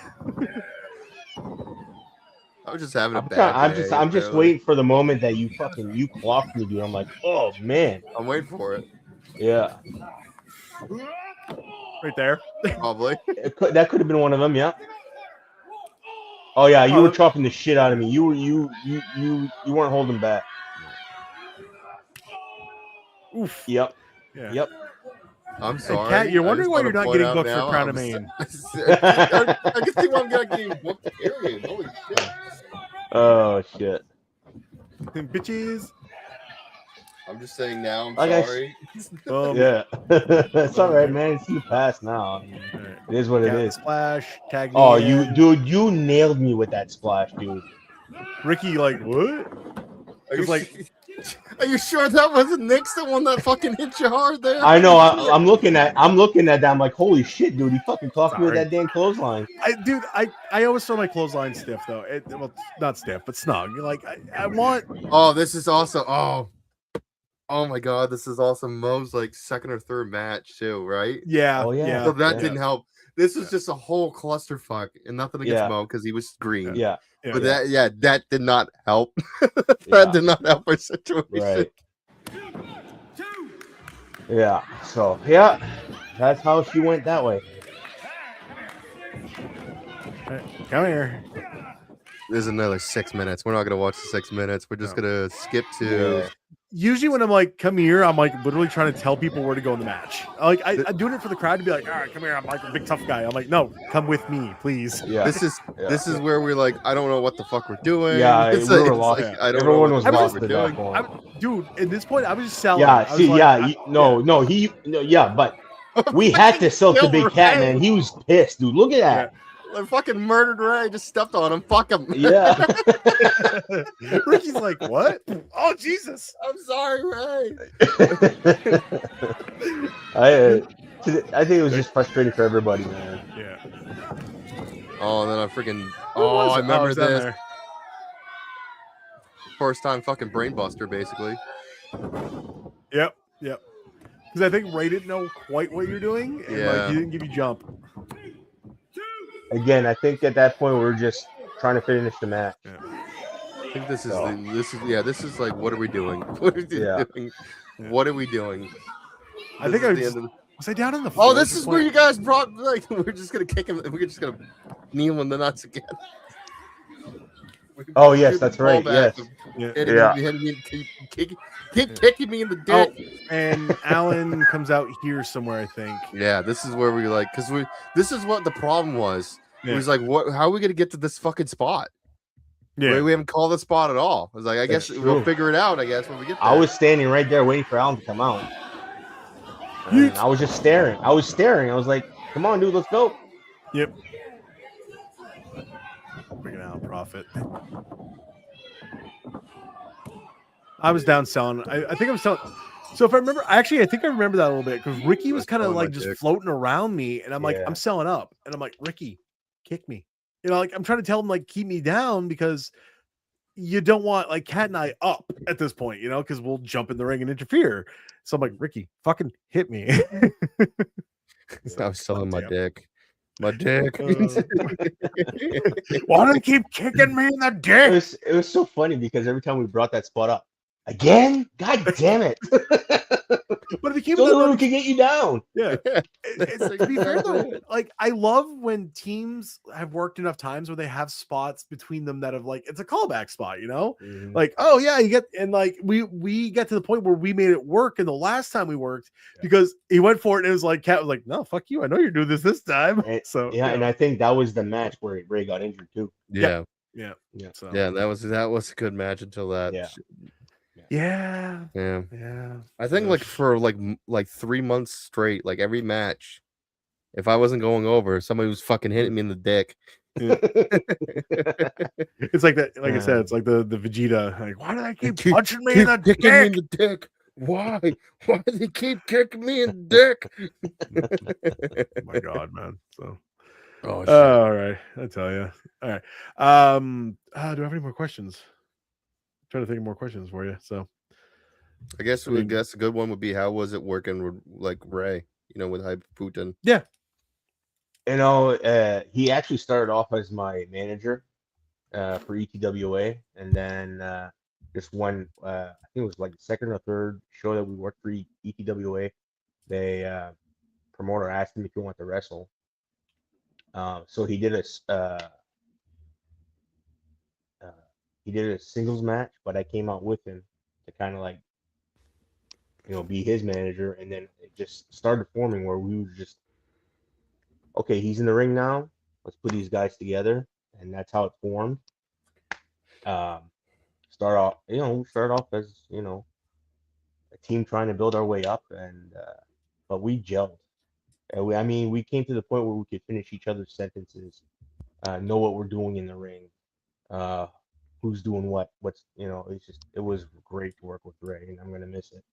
Speaker 2: I was just having a bad day.
Speaker 4: I'm just waiting for the moment that you clocked me, dude. I'm like, oh man.
Speaker 2: I'm waiting for it.
Speaker 4: Yeah.
Speaker 3: Right there.
Speaker 2: Probably.
Speaker 4: That could have been one of them, yeah. Oh yeah, you were chopping the shit out of me. You weren't holding back.
Speaker 3: Oof.
Speaker 4: Yep.
Speaker 3: Yeah.
Speaker 4: Yep.
Speaker 2: I'm sorry.
Speaker 3: Kat, you're wondering why you're not getting booked
Speaker 2: now,
Speaker 3: for Crown of Maine.
Speaker 2: I can see why I'm not getting booked, period. Holy shit.
Speaker 4: Oh shit.
Speaker 3: Bitches.
Speaker 2: I'm just saying now, I'm
Speaker 4: Okay.
Speaker 2: sorry.
Speaker 4: Yeah. It's all right, man. It's in the past now. I mean, it is what it is.
Speaker 3: Splash. Tag me
Speaker 4: Oh,
Speaker 3: in.
Speaker 4: you nailed me with that splash, dude.
Speaker 3: Ricky, like, what?
Speaker 2: Are you sure that wasn't Nick's the one that fucking hit you hard there?
Speaker 4: I know. I'm looking at that. I'm like, holy shit, dude. He fucking clocked me with that damn clothesline.
Speaker 3: I always throw my clothesline stiff though. Well, not stiff, but snug. Like I want.
Speaker 2: Oh, this is also. Oh my God, this is also Mo's like second or third match too, right?
Speaker 3: Yeah.
Speaker 4: Oh, yeah.
Speaker 2: So that didn't help. This was just a whole clusterfuck, and nothing against Mo because he was green.
Speaker 4: Yeah.
Speaker 2: But that did not help. That did not help our situation.
Speaker 4: Right. Yeah. So yeah, that's how she went that way.
Speaker 3: Come here.
Speaker 2: There's another 6 minutes. We're not gonna watch the 6 minutes. We're just gonna skip to.
Speaker 4: Yeah.
Speaker 3: Usually when I'm like, come here, I'm like literally trying to tell people where to go in the match. Like I'm doing it for the crowd to be like, all right, come here. I'm like a big tough guy. I'm like, no, come with me, please.
Speaker 4: Yeah.
Speaker 2: This is where we're like, I don't know what the fuck we're doing.
Speaker 4: Yeah,
Speaker 2: it's
Speaker 4: we were
Speaker 2: like,
Speaker 4: lost.
Speaker 2: I don't
Speaker 4: Everyone
Speaker 2: know
Speaker 4: was
Speaker 2: what the fuck
Speaker 4: lost
Speaker 2: we're
Speaker 4: at that
Speaker 2: doing.
Speaker 4: point.
Speaker 3: Dude, at this point, I was just selling.
Speaker 4: Yeah. See,
Speaker 3: like,
Speaker 4: yeah, but we had to sell to Big Cat, man. He was pissed, dude. Look at that.
Speaker 2: I fucking murdered Ray. Just stepped on him. Fuck him.
Speaker 4: Yeah.
Speaker 3: Ricky's like, what? Oh, Jesus.
Speaker 2: I'm sorry, Ray.
Speaker 4: I think it was just frustrating for everybody, man.
Speaker 3: Yeah.
Speaker 2: Oh, and then I freaking. Oh, I remember this.
Speaker 3: There.
Speaker 2: First time fucking brainbuster, basically.
Speaker 3: Yep. Because I think Ray didn't know quite what you're doing, and like, he didn't give you jump.
Speaker 4: Again, I think at that point we were just trying to finish the match.
Speaker 3: Yeah.
Speaker 2: I think this is like, what are we doing? What are we doing? What are we doing?
Speaker 3: I think was I down in the floor?
Speaker 2: Oh, this is where you guys brought, like, we're just gonna kick him. We're just gonna kneel in the nuts again.
Speaker 4: Oh yes, that's right. Yes.
Speaker 2: Keep kicking me in the dick.
Speaker 3: Oh, and Alan comes out here somewhere, I think.
Speaker 2: Yeah, this is where we like, because this is what the problem was.
Speaker 3: Yeah.
Speaker 2: It was like, how are we gonna get to this fucking spot?
Speaker 3: Yeah,
Speaker 2: we haven't called the spot at all. I was like, I guess we'll figure it out. I guess when we get there.
Speaker 4: I was standing right there waiting for Alan to come out. And I was just staring. I was like, come on, dude, let's go.
Speaker 3: Yep. Bring it out, profit. I was down selling. I think I'm selling. So if I remember, I think I remember that a little bit because Ricky was kind of like just floating around me, and I'm like, I'm selling up, and I'm like, Ricky, kick me. You know, like I'm trying to tell him like keep me down because you don't want like Cat and I up at this point, you know, because we'll jump in the ring and interfere. So I'm like, Ricky, fucking hit me.
Speaker 2: I was selling my dick. My dick.
Speaker 3: Why do you keep kicking me in the dick?
Speaker 4: It was so funny because every time we brought that spot up, Again? God damn it!
Speaker 3: But it became
Speaker 4: the only one who
Speaker 3: another.
Speaker 4: can get you down.
Speaker 3: Yeah. To be fair though, like I love when teams have worked enough times where they have spots between them that have like it's a callback spot, you know? Like, oh yeah, you get and like we get to the point where we made it work in the last time we worked because he went for it and it was like Cat was like, no, fuck you, I know you're doing this time.
Speaker 4: And,
Speaker 3: So
Speaker 4: yeah, and I think that was the match where Ray got injured too.
Speaker 2: Yeah.
Speaker 3: So
Speaker 2: Yeah, that was a good match until that.
Speaker 3: Yeah.
Speaker 2: I think like for like 3 months straight, like every match, if I wasn't going over, somebody was fucking hitting me in the dick.
Speaker 3: It's like that, like I said, it's like the Vegeta. Like, why do they keep punching me in the
Speaker 2: dick?
Speaker 3: Me
Speaker 2: in the dick. Why? Why do they keep kicking me in the dick?
Speaker 3: Oh my god, man. So
Speaker 2: shit.
Speaker 3: All right, I tell you. All right. Do I have any more questions? I'm trying to think of more questions for you. So
Speaker 2: I guess a good one would be how was it working with like Ray, with Putin?
Speaker 3: Yeah.
Speaker 4: He actually started off as my manager for ETWA, and then just one I think it was like the second or third show that we worked for ETWA, they promoter asked him if he wanted to wrestle. So he did a singles match, but I came out with him to kind of like be his manager, and then it just started forming where we were just, okay, he's in the ring now, let's put these guys together, and that's how it formed. Start off as a team trying to build our way up, and but we gelled. We came to the point where we could finish each other's sentences, know what we're doing in the ring, who's doing what's it was great to work with Ray, and I'm gonna miss it.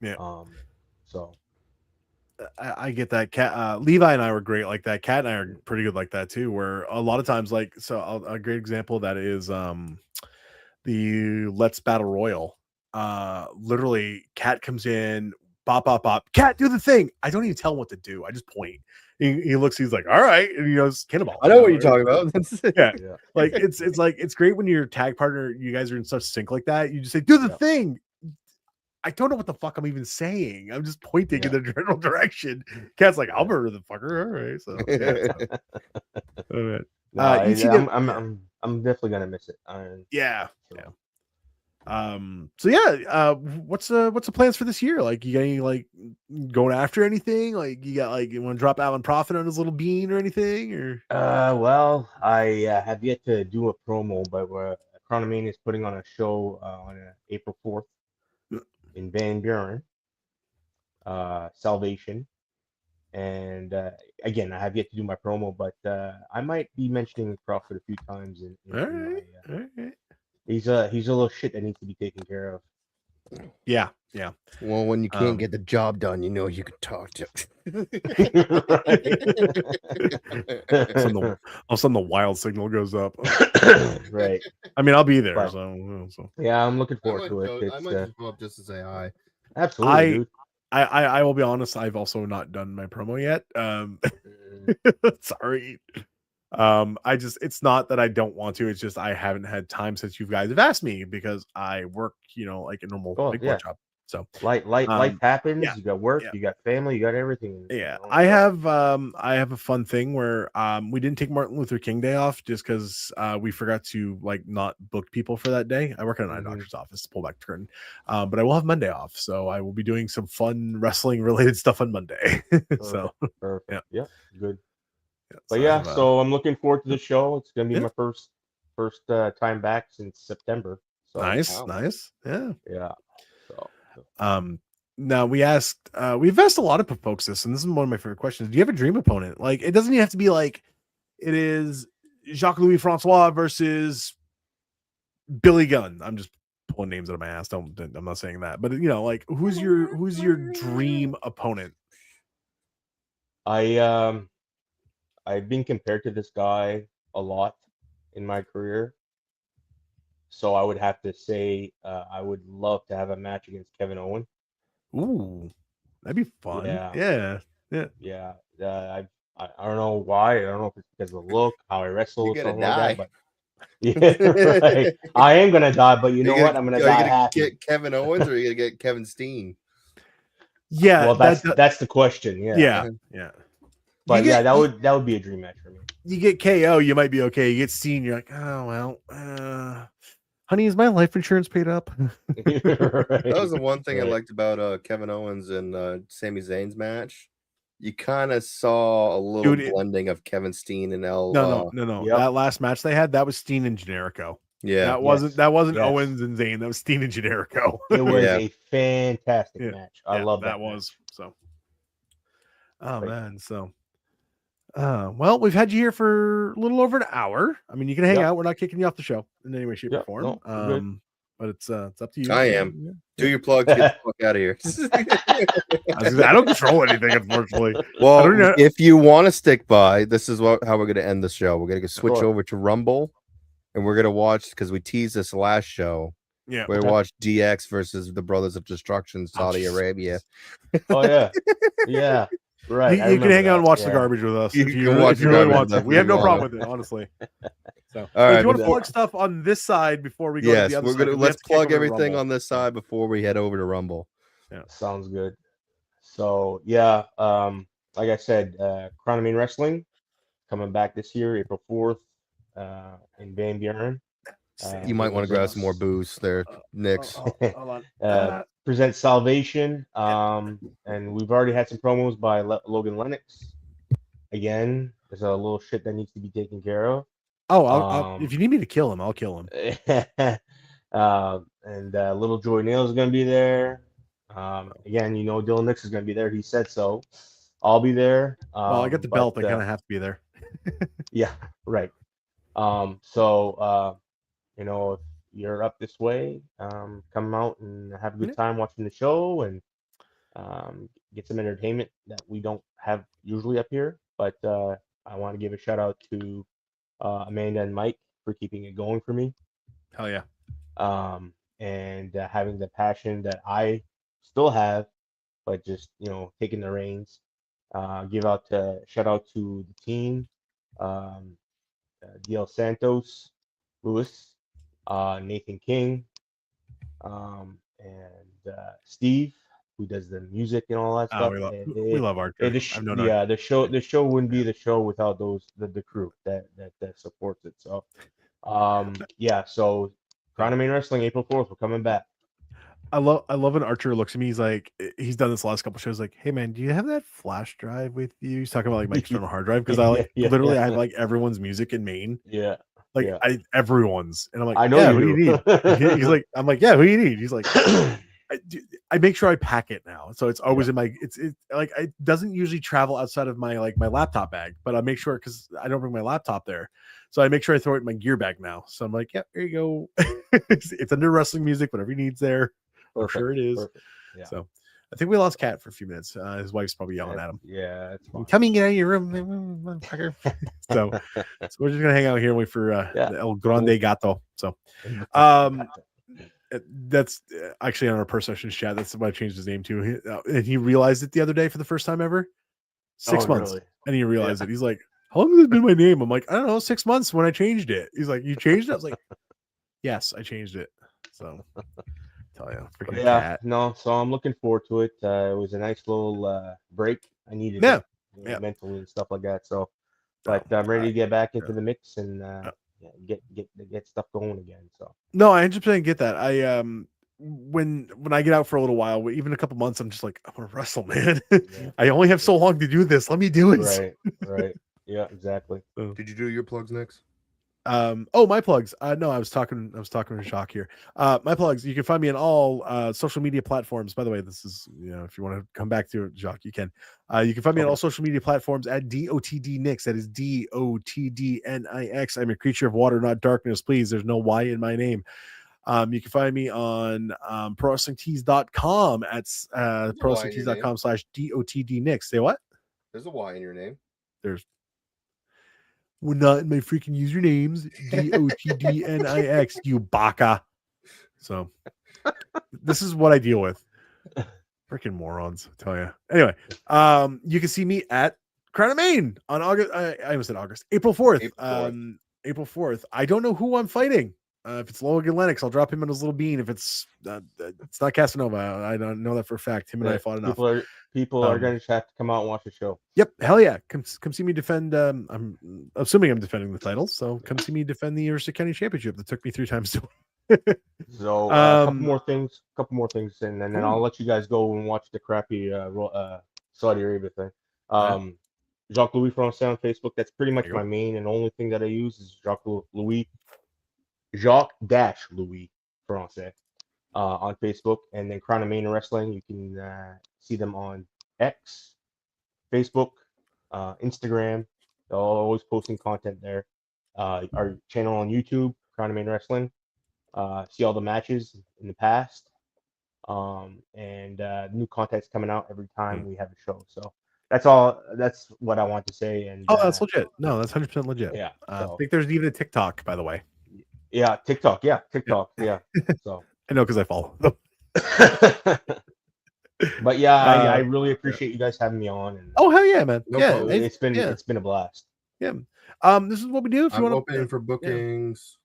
Speaker 3: Yeah.
Speaker 4: So
Speaker 3: I get that. Cat Levi and I were great like that. Cat and I are pretty good like that too. Where a lot of times, like, so a great example of that is the Let's Battle Royal. Literally, Cat comes in, bop, bop, bop. Cat, do the thing. I don't even tell him what to do. I just point. He looks. He's like, all right, and he goes, cannonball.
Speaker 2: I know what you're talking about.
Speaker 3: Yeah. Like it's great when your tag partner, you guys are in such sync like that. You just say, do the thing. I don't know what the fuck I'm even saying. I'm just pointing in the general direction. Cat's like, I'll murder the fucker. All right. So
Speaker 4: I'm definitely gonna miss it.
Speaker 3: What's the plans for this year? Like, you got any like going after anything? Like, you got like you want to drop Alan Prophet on his little bean or anything? Or
Speaker 4: well, I have yet to do a promo, but Crown of Maine is putting on a show on April 4th in Buren, Salvation, and again, I have yet to do my promo, but I might be mentioning Prophet a few times. All right. He's a little shit that needs to be taken care of.
Speaker 3: Yeah.
Speaker 2: Well, when you can't get the job done, you can talk to.
Speaker 3: All of a sudden, the wild signal goes up.
Speaker 4: Right.
Speaker 3: I mean, I'll be there. So
Speaker 4: yeah, I'm looking forward to it.
Speaker 2: I might just go up just to say hi.
Speaker 4: Absolutely, dude.
Speaker 3: I will be honest. I've also not done my promo yet. Sorry. It's not that I don't want to. It's just I haven't had time since you guys have asked me because I work, like a normal big boy job. So
Speaker 4: life happens. You got work, you got family, you got everything.
Speaker 3: Yeah, I have a fun thing where we didn't take Martin Luther King Day off just because we forgot to like not book people for that day. I work in an eye doctor's office to pull back the curtain, but I will have Monday off, so I will be doing some fun wrestling related stuff on Monday. So
Speaker 4: perfect. Yeah, good. But so I'm looking forward to the show. It's gonna be my first time back since September. So
Speaker 3: nice. Yeah.
Speaker 4: So
Speaker 3: now we've asked a lot of folks this, and this is one of my favorite questions. Do you have a dream opponent? Like, it doesn't even have to be like it is Jacques-Louis Francais versus Billy Gunn. I'm just pulling names out of my ass. I'm not saying that, but like who's your dream opponent?
Speaker 4: I've been compared to this guy a lot in my career. So I would have to say I would love to have a match against Kevin Owen.
Speaker 3: Ooh, that'd be fun. Yeah.
Speaker 4: I don't know why. I don't know if it's because of the look, how I wrestle, or something like that. But Yeah, right. I am gonna die, but you know what? I'm gonna die
Speaker 2: Are you gonna
Speaker 4: happy.
Speaker 2: get Kevin Owens or are you gonna get Kevin Steen?
Speaker 3: Yeah,
Speaker 4: Well, that's the question. Yeah.
Speaker 3: yeah.
Speaker 4: But yeah, that would be a dream match for me.
Speaker 3: You get KO, you might be okay. You get Steen, you're like, oh well, honey, is my life insurance paid up?
Speaker 2: That was the one thing I
Speaker 4: Right.
Speaker 2: liked about Kevin Owens and Sami Zayn's match. You kind of saw a little blending of Kevin Steen and L.
Speaker 3: No.
Speaker 4: Yep.
Speaker 3: That last match they had, that was Steen and Generico.
Speaker 2: Yeah,
Speaker 3: That wasn't
Speaker 4: Yes.
Speaker 3: Owens and Zayn. That was Steen and Generico.
Speaker 4: It was
Speaker 2: Yeah.
Speaker 4: a fantastic
Speaker 3: Yeah.
Speaker 4: match. I love that.
Speaker 3: was so. Oh
Speaker 4: Right.
Speaker 3: man, so well, we've had you here for a little over an hour. I mean, you can hang
Speaker 4: Yep.
Speaker 3: out. We're not kicking you off the show in any way, shape, or
Speaker 4: Yep.
Speaker 3: form.
Speaker 4: No, we're good.
Speaker 3: But it's up to you.
Speaker 2: I am. Do your plugs. Get the fuck out of here.
Speaker 3: I don't control anything, unfortunately.
Speaker 2: Well, if you want to stick by, this is how we're going to end the show. We're going to switch
Speaker 4: course.
Speaker 2: over to Rumble, and we're going to watch, because we teased this last show.
Speaker 3: Yeah,
Speaker 2: we watched DX versus the Brothers of Destruction, Saudi Arabia.
Speaker 4: Oh yeah, yeah. Right.
Speaker 3: You can hang out and watch the garbage with us if you really want to. We have no problem with it, honestly. So,
Speaker 2: all right,
Speaker 3: if you want to plug stuff on this side before we go to the other
Speaker 2: we're
Speaker 3: side,
Speaker 2: gonna let's plug everything on this side before we head over to Rumble.
Speaker 3: Yeah,
Speaker 4: sounds good. So yeah, like I said, Crown of Maine Wrestling coming back this year, April 4th, in Van Buren.
Speaker 2: You might want to grab some more booze there, Nix.
Speaker 3: Hold on.
Speaker 4: Present Salvation, and we've already had some promos by Logan Lennox. Again, there's a little shit that needs to be taken care of.
Speaker 3: Oh, if you need me to kill him, I'll kill him.
Speaker 4: And Little Joy Nails is going to be there. Again, you know, Dylan Nix is going to be there. He said so. I'll be there.
Speaker 3: Well, I got the belt. I kind of have to be there.
Speaker 4: Yeah, right. So, you know, if you're up this way, come out and have a good time watching the show and get some entertainment that we don't have usually up here. But I want to give a shout out to Amanda and Mike for keeping it going for me.
Speaker 3: Hell yeah.
Speaker 4: And having the passion that I still have, but just, you know, taking the reins. Shout out to the team, DL Santos, Lewis, Nathan King, and Steve, who does the music and all that stuff.
Speaker 3: We love our
Speaker 4: the show wouldn't be the show without the crew that supports it. So yeah, so Crown of Maine Wrestling, April 4th, we're coming back.
Speaker 3: I love when Archer looks at me. He's like, he's done this the last couple shows. Like, hey man, do you have that flash drive with you? He's talking about like my external hard drive because I have like everyone's music in Maine.
Speaker 4: Yeah,
Speaker 3: like
Speaker 4: everyone's,
Speaker 3: and I'm like,
Speaker 4: I know
Speaker 3: yeah,
Speaker 4: you
Speaker 3: who do you need? He's like, I'm like, yeah, who do you need? He's like, I make sure I pack it now, so it's always in my. It's like it doesn't usually travel outside of my my laptop bag, but I make sure because I don't bring my laptop there, so I make sure I throw it in my gear bag now. So I'm like, yeah, there you go. It's under wrestling music, whatever he needs there. I'm sure it is. Yeah. So I think we lost Cat for a few minutes. His wife's probably yelling at him.
Speaker 4: Yeah, it's fine.
Speaker 3: Come and get out of your room, motherfucker. so we're just gonna hang out here and wait for the El Grande Gato. So that's actually on our Per Sessions chat. That's what I changed his name to. And he realized it the other day for the first time ever. 6 months. Really? And he realized it. He's like, how long has it been my name? I'm like, I don't know, 6 months when I changed it. He's like, you changed it? I was like, yes, I changed it. So tell you, cat.
Speaker 4: No, so I'm looking forward to it. It was a nice little break. I needed it, mentally and stuff like that. So, but I'm ready to get back into the mix and get stuff going again. So
Speaker 3: no, I 100% get that. I when I get out for a little while, even a couple months, I'm just like, I want to wrestle, man. I only have so long to do this. Let me do it.
Speaker 4: Right. Yeah, exactly.
Speaker 2: Did you do your plugs next?
Speaker 3: My plugs. No, I was talking to Jacques here. My plugs, you can find me on all social media platforms. By the way, this is, if you want to come back to it, Jacques, you can. You can find me on all social media platforms at DOTD Nix. That is DOTDNIX. I'm a creature of water, not darkness. Please, there's no Y in my name. You can find me on ProWrestlingTees.com at ProWrestlingTees.com/DOTD Nix. Say what?
Speaker 2: There's a Y in your name.
Speaker 3: We're not in my freaking usernames. DOTDNIX, you baka. So this is what I deal with. Freaking morons, I tell you. Anyway, you can see me at Crown of Maine on August. I almost said August, April 4th. April 4th. I don't know who I'm fighting. If it's Logan Lennox, I'll drop him in his little bean. If it's not Casanova, I don't know that for a fact. Him and I fought enough.
Speaker 4: People are going to have to come out and watch the show.
Speaker 3: Yep, hell yeah. Come see me defend. I'm assuming I'm defending the title, so come see me defend the Aroostook County Championship that took me 3 times to win.
Speaker 4: So a couple more things, and then I'll let you guys go and watch the crappy Saudi Arabia thing. Jacques-Louis Francais on Facebook. That's pretty much my main and only thing that I use is Jacques-Louis Francais on Facebook, and then Crown of Maine Wrestling. You can see them on X, Facebook, Instagram. They're always posting content there. Our channel on YouTube, Crown of Maine Wrestling. See all the matches in the past, and new content's coming out every time we have a show. So that's all. That's what I want to say. And
Speaker 3: that's legit. No, that's 100% legit.
Speaker 4: Yeah.
Speaker 3: I think there's even a TikTok, by the way.
Speaker 4: Yeah, TikTok. Yeah, TikTok. Yeah. So
Speaker 3: I know because I follow them.
Speaker 4: But yeah, I really appreciate you guys having me on. And
Speaker 3: hell yeah, man.
Speaker 4: problem. It's been a blast.
Speaker 3: Yeah. This is what we do. If you want
Speaker 2: open for bookings.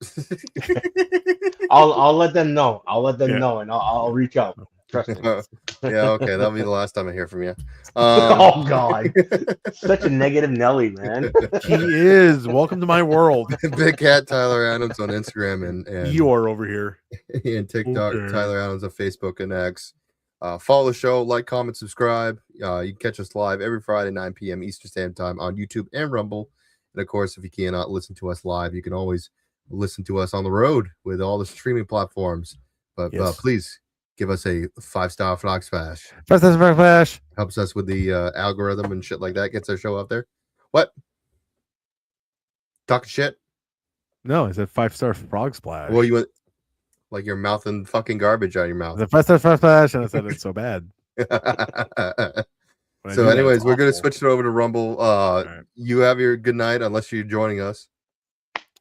Speaker 4: I'll let them know. And I'll reach out. Trust me.
Speaker 2: Yeah, okay. That'll be the last time I hear from you.
Speaker 4: Oh God, such a negative Nelly, man.
Speaker 3: He is. Welcome to my world.
Speaker 2: Big Cat Tyler Adams on Instagram and
Speaker 3: you are over here.
Speaker 2: And TikTok.
Speaker 3: Okay.
Speaker 2: Tyler Adams on Facebook and X. Follow the show, like, comment, subscribe. You can catch us live every Friday 9 p.m. Eastern Standard Time on YouTube and Rumble. And of course, if you cannot listen to us live, you can always listen to us on the road with all the streaming platforms. But please give us a 5-star frog splash.
Speaker 3: 5-star frog splash
Speaker 2: helps us with the algorithm and shit like that. Gets our show out there. What? Talking shit?
Speaker 3: No, I said 5-star frog splash.
Speaker 2: Well, you went like you're mouthing fucking garbage out of your mouth.
Speaker 3: The 5-star frog splash, and I said it's so bad.
Speaker 2: So, anyways, we're going to switch it over to Rumble.
Speaker 3: Right.
Speaker 2: You have your good night, unless you're joining us.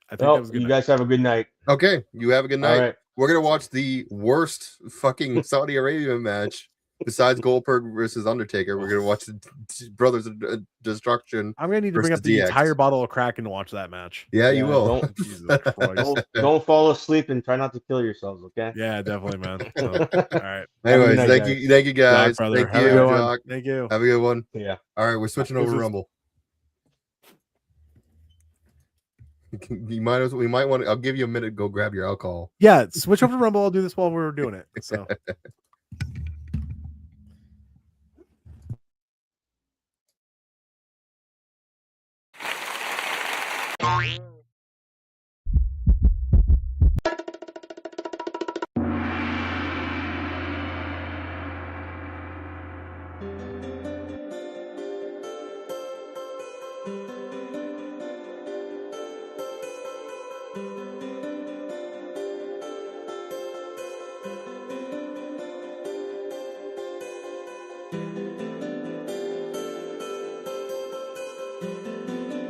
Speaker 3: I think that was good.
Speaker 4: You guys have a good night.
Speaker 2: Okay, you have a good night.
Speaker 4: All right.
Speaker 2: We're going to watch the worst fucking Saudi Arabia match besides Goldberg versus Undertaker. We're going to watch the Brothers of Destruction.
Speaker 3: I'm going to need to bring up the entire bottle of Kraken to watch that match.
Speaker 2: Yeah, you will.
Speaker 4: Don't fall asleep and try not to kill yourselves, okay?
Speaker 3: Yeah, definitely, man. So, all right.
Speaker 2: Anyways, thank you guys.
Speaker 3: Jock,
Speaker 2: thank
Speaker 3: Have
Speaker 2: you,
Speaker 3: a good
Speaker 2: Jock.
Speaker 3: Thank you.
Speaker 2: Have a good one.
Speaker 4: Yeah.
Speaker 2: All right, we're switching over to Rumble. We might want to. I'll give you a minute to go grab your alcohol.
Speaker 3: Yeah, switch over to Rumble. I'll do this while we're doing it. So.